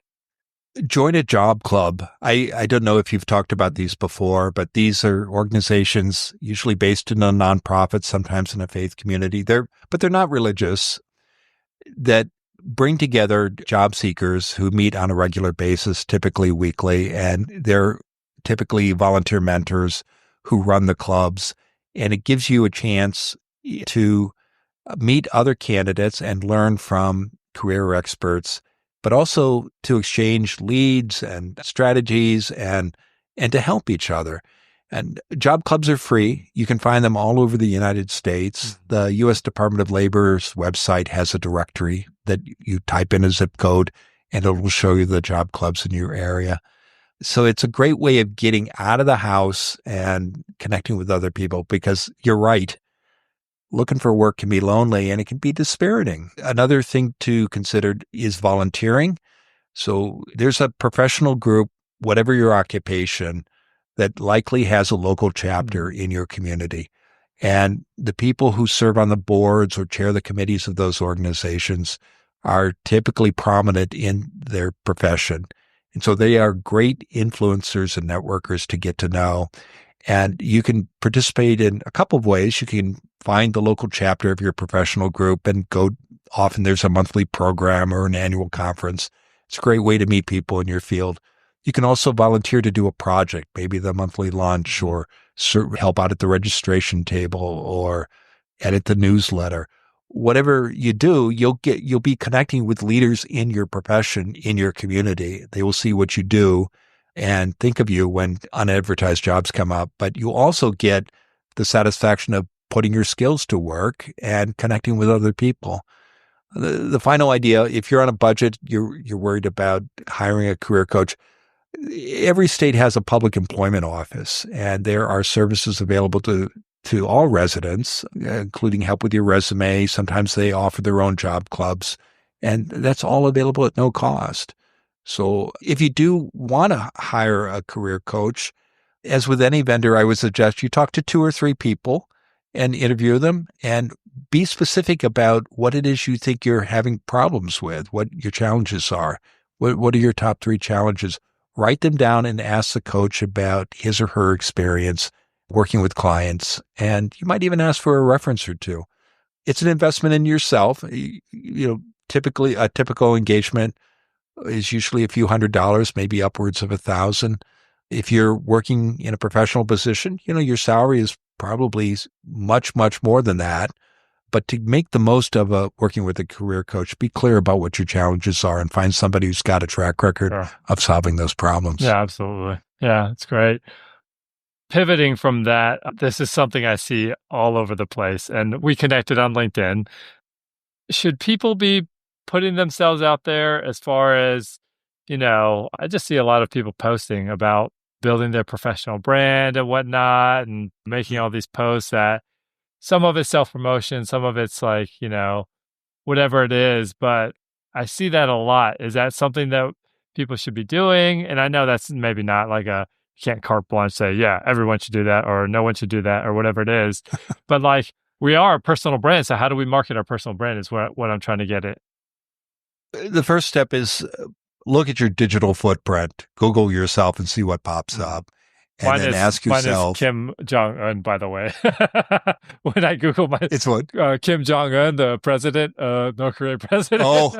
Join a job club. I don't know if you've talked about these before, but these are organizations usually based in a nonprofit, sometimes in a faith community. They're not religious, that bring together job seekers who meet on a regular basis, typically weekly, and they're typically volunteer mentors who run the clubs. And it gives you a chance to meet other candidates and learn from career experts, but also to exchange leads and strategies and to help each other. And job clubs are free. You can find them all over the United States. The U.S. Department of Labor's website has a directory that you type in a zip code, and it will show you the job clubs in your area. So it's a great way of getting out of the house and connecting with other people, because you're right. Looking for work can be lonely, and it can be dispiriting. Another thing to consider is volunteering. So there's a professional group, whatever your occupation, that likely has a local chapter in your community. And the people who serve on the boards or chair the committees of those organizations are typically prominent in their profession. And so they are great influencers and networkers to get to know. And you can participate in a couple of ways. You can find the local chapter of your professional group and go. Often there's a monthly program or an annual conference. It's a great way to meet people in your field. You can also volunteer to do a project, maybe the monthly lunch, or help out at the registration table, or edit the newsletter. Whatever you do, you'll be connecting with leaders in your profession, in your community. They will see what you do. and think of you when unadvertised jobs come up, but you also get the satisfaction of putting your skills to work and connecting with other people. The final idea, if you're on a budget, you're worried about hiring a career coach. Every state has a public employment office, and there are services available to all residents, including help with your resume. Sometimes they offer their own job clubs, and that's all available at no cost. So if you do want to hire a career coach, as with any vendor, I would suggest you talk to 2 or 3 people and interview them and be specific about what it is you think you're having problems with, what your challenges are. What are your top 3 challenges? Write them down and ask the coach about his or her experience working with clients. And you might even ask for a reference or 2. It's an investment in yourself. Typically a typical engagement is usually a few $100s, maybe upwards of $1,000. If you're working in a professional position, your salary is probably much, much more than that. But to make the most of working with a career coach, be clear about what your challenges are and find somebody who's got a track record of solving those problems. Yeah, absolutely. Yeah, it's great. Pivoting from that, this is something I see all over the place, and we connected on LinkedIn. Should people be putting themselves out there as far as, I just see a lot of people posting about building their professional brand and whatnot and making all these posts that some of it's self-promotion, some of it's like, whatever it is, but I see that a lot. Is that something that people should be doing? And I know that's maybe not like you can't carte blanche say, yeah, everyone should do that or no one should do that or whatever it is. But like we are a personal brand. So how do we market our personal brand is what I'm trying to get at. The first step is look at your digital footprint, Google yourself and see what pops up. And then ask yourself. Mine is Kim Jong-un, by the way. When I Google it's what? Kim Jong-un, the president, North Korean president. Oh,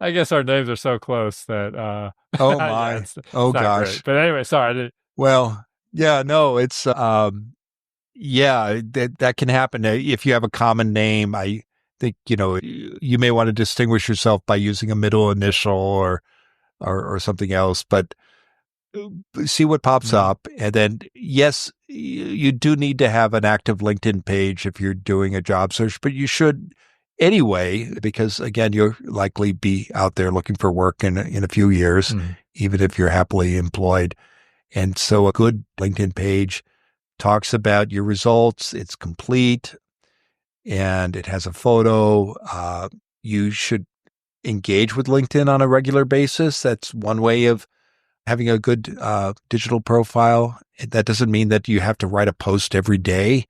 I guess our names are so close that. Oh my! Yeah, it's gosh! Great. But anyway, sorry. Well, yeah, no, it's yeah, that can happen if you have a common name. I think you may want to distinguish yourself by using a middle initial or something else, but see what pops up. And then, yes, you do need to have an active LinkedIn page if you're doing a job search, but you should anyway, because again, you'll likely be out there looking for work in a few years, even if you're happily employed. And so a good LinkedIn page talks about your results. It's complete and it has a photo. You should engage with LinkedIn on a regular basis. That's one way of having a good digital profile. That doesn't mean that you have to write a post every day,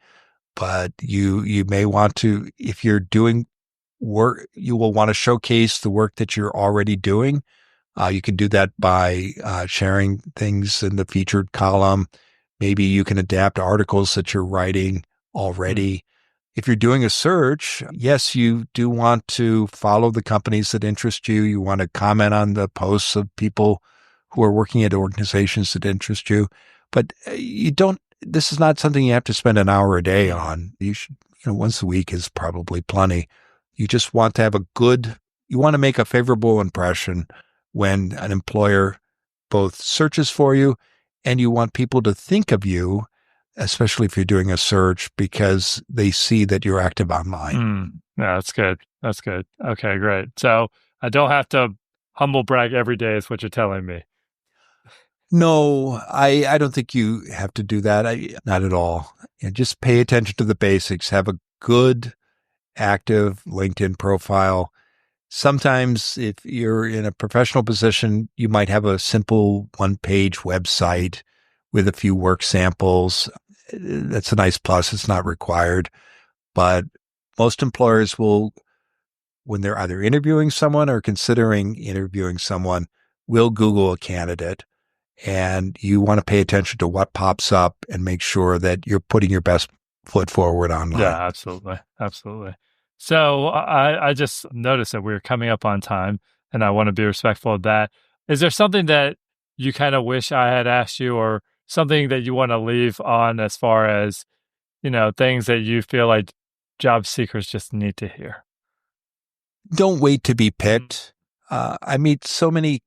but you may want to, if you're doing work, you will want to showcase the work that you're already doing. You can do that by sharing things in the featured column. Maybe you can adapt articles that you're writing already. If you're doing a search, yes, you do want to follow the companies that interest you. You want to comment on the posts of people who are working at organizations that interest you. But this is not something you have to spend an hour a day on. You should, once a week is probably plenty. You just want to have you want to make a favorable impression when an employer both searches for you and you want people to think of you, especially if you're doing a search, because they see that you're active online. Yeah, that's good. That's good. Okay, great. So I don't have to humble brag every day is what you're telling me. No, I don't think you have to do that. Not at all. Just pay attention to the basics. Have a good, active LinkedIn profile. Sometimes if you're in a professional position, you might have a simple one-page website with a few work samples. That's a nice plus. It's not required. But most employers will, when they're either interviewing someone or considering interviewing someone, will Google a candidate. And you want to pay attention to what pops up and make sure that you're putting your best foot forward online. Yeah, absolutely. Absolutely. So I just noticed that we're coming up on time and I want to be respectful of that. Is there something that you kind of wish I had asked you or something that you want to leave on as far as, things that you feel like job seekers just need to hear? Don't wait to be picked. I meet so many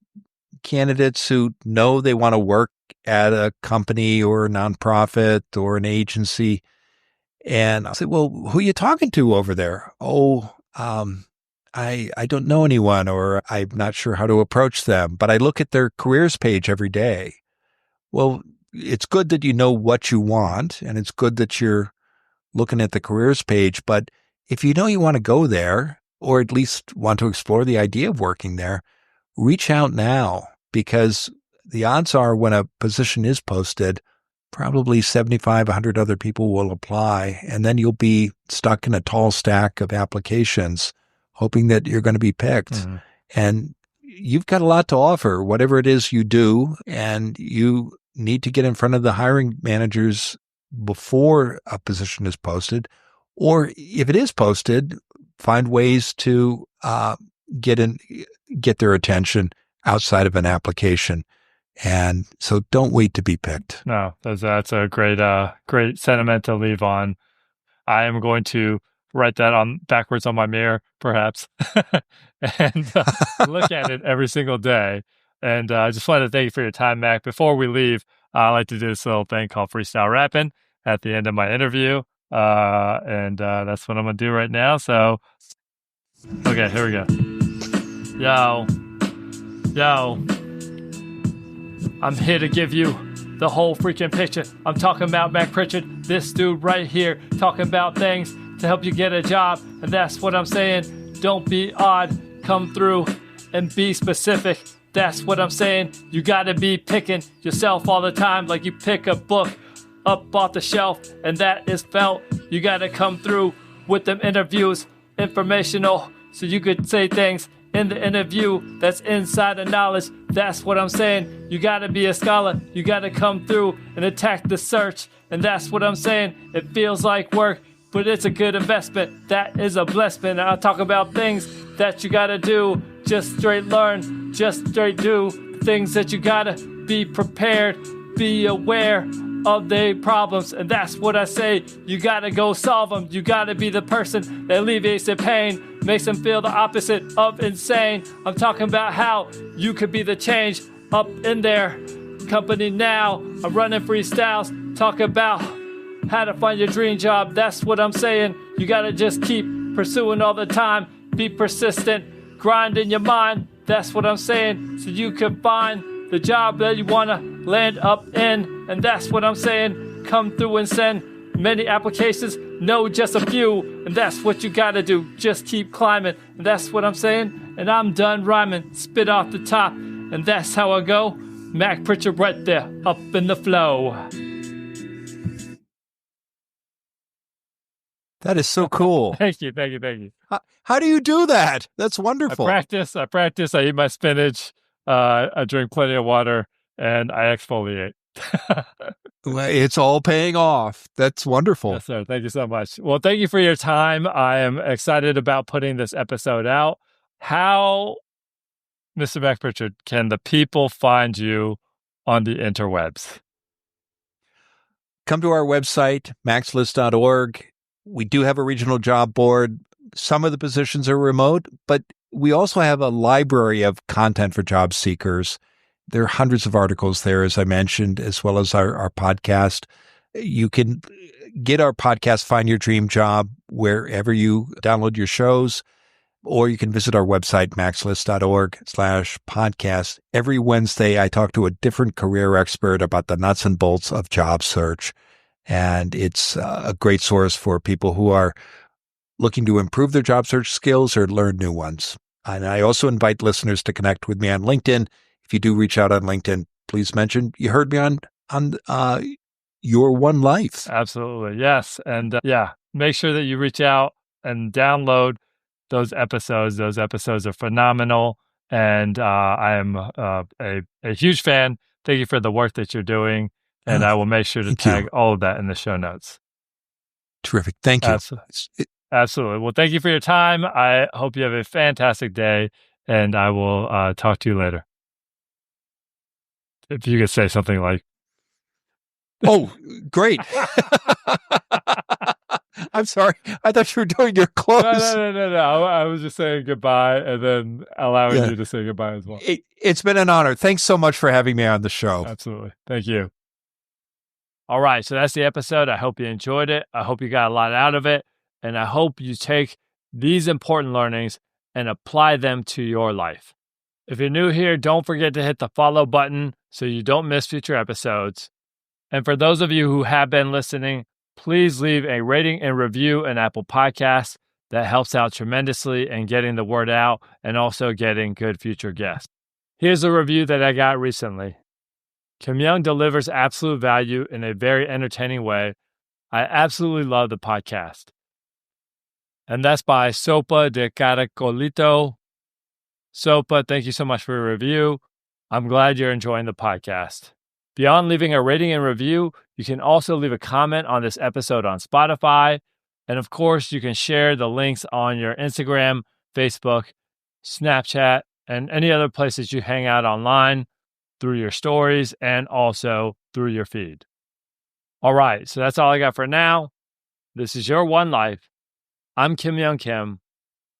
candidates who know they want to work at a company or a nonprofit or an agency. And I say, well, who are you talking to over there? Oh, I don't know anyone, or I'm not sure how to approach them, but I look at their careers page every day. Well, it's good that you know what you want, and it's good that you're looking at the careers page. But if you know you want to go there, or at least want to explore the idea of working there, reach out now, because the odds are when a position is posted, probably 75, 100 other people will apply, and then you'll be stuck in a tall stack of applications, hoping that you're going to be picked. Mm-hmm. And you've got a lot to offer, whatever it is you do, and you need to get in front of the hiring managers before a position is posted, or if it is posted, find ways to get their attention outside of an application. And so don't wait to be picked. No, that's a great sentiment to leave on. I am going to write that on backwards on my mirror, perhaps, and look at it every single day. And I just wanted to thank you for your time, Mac. Before we leave, I like to do this little thing called freestyle rapping at the end of my interview. And that's what I'm going to do right now. So, okay, here we go. Yo, I'm here to give you the whole freaking picture. I'm talking about Mac Prichard, this dude right here, talking about things to help you get a job. And that's what I'm saying. Don't be odd. Come through and be specific. That's what I'm saying. You got to be picking yourself all the time like you pick a book up off the shelf, and that is felt. You got to come through with them interviews, informational, so you could say things in the interview that's inside the knowledge. That's what I'm saying. You got to be a scholar. You got to come through and attack the search, and that's what I'm saying. It feels like work, but it's a good investment. That is a blessing. I'll talk about things that you got to do. Just straight learn, just straight do the things that you got to be prepared, be aware of the problems, and that's what I say. You gotta go solve them. You gotta be the person that alleviates their pain, makes them feel the opposite of insane. I'm talking about how you could be the change up in their company now. I'm running freestyles, talk about how to find your dream job. That's what I'm saying. You gotta just keep pursuing all the time, be persistent, grind in your mind. That's what I'm saying, so you can find the job that you want to land up in. And that's what I'm saying. Come through and send many applications, no, just a few. And that's what you got to do. Just keep climbing. And that's what I'm saying. And I'm done rhyming. Spit off the top. And that's how I go. Mac Prichard right there, up in the flow. That is so cool. Thank you. How do you do that? That's wonderful. I practice. I eat my spinach. I drink plenty of water, and I exfoliate. Well, it's all paying off. That's wonderful. Yes, sir. Thank you so much. Well, thank you for your time. I am excited about putting this episode out. How, Mr. Mac Prichard, can the people find you on the interwebs? Come to our website, maxlist.org. We do have a regional job board. Some of the positions are remote, but we also have a library of content for job seekers. There are hundreds of articles there, as I mentioned, as well as our podcast. You can get our podcast, Find Your Dream Job, wherever you download your shows, or you can visit our website, maxlist.org/podcast. Every Wednesday, I talk to a different career expert about the nuts and bolts of job search. And it's a great source for people who are looking to improve their job search skills or learn new ones. And I also invite listeners to connect with me on LinkedIn. If you do reach out on LinkedIn, please mention you heard me on Your One Life. Absolutely. Yes. And make sure that you reach out and download those episodes. Those episodes are phenomenal. And I am a huge fan. Thank you for the work that you're doing. And I will make sure to tag all of that in the show notes. Terrific. Thank you. Absolutely. Well, thank you for your time. I hope you have a fantastic day, and I will talk to you later. If you could say something like, oh, great. I'm sorry. I thought you were doing your close. No. I was just saying goodbye and then allowing you to say goodbye as well. It's been an honor. Thanks so much for having me on the show. Absolutely. Thank you. All right. So that's the episode. I hope you enjoyed it. I hope you got a lot out of it. And I hope you take these important learnings and apply them to your life. If you're new here, don't forget to hit the follow button so you don't miss future episodes. And for those of you who have been listening, please leave a rating and review in Apple Podcasts. That helps out tremendously in getting the word out and also getting good future guests. Here's a review that I got recently. Kim Young delivers absolute value in a very entertaining way. I absolutely love the podcast. And that's by Sopa de Caracolito. Sopa, thank you so much for your review. I'm glad you're enjoying the podcast. Beyond leaving a rating and review, you can also leave a comment on this episode on Spotify. And of course, you can share the links on your Instagram, Facebook, Snapchat, and any other places you hang out online through your stories and also through your feed. All right, so that's all I got for now. This is Your One Life. I'm Kim Young Kim.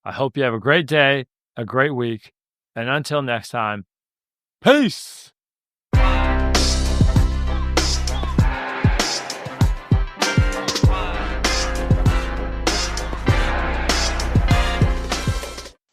I hope you have a great day, a great week, and until next time, peace!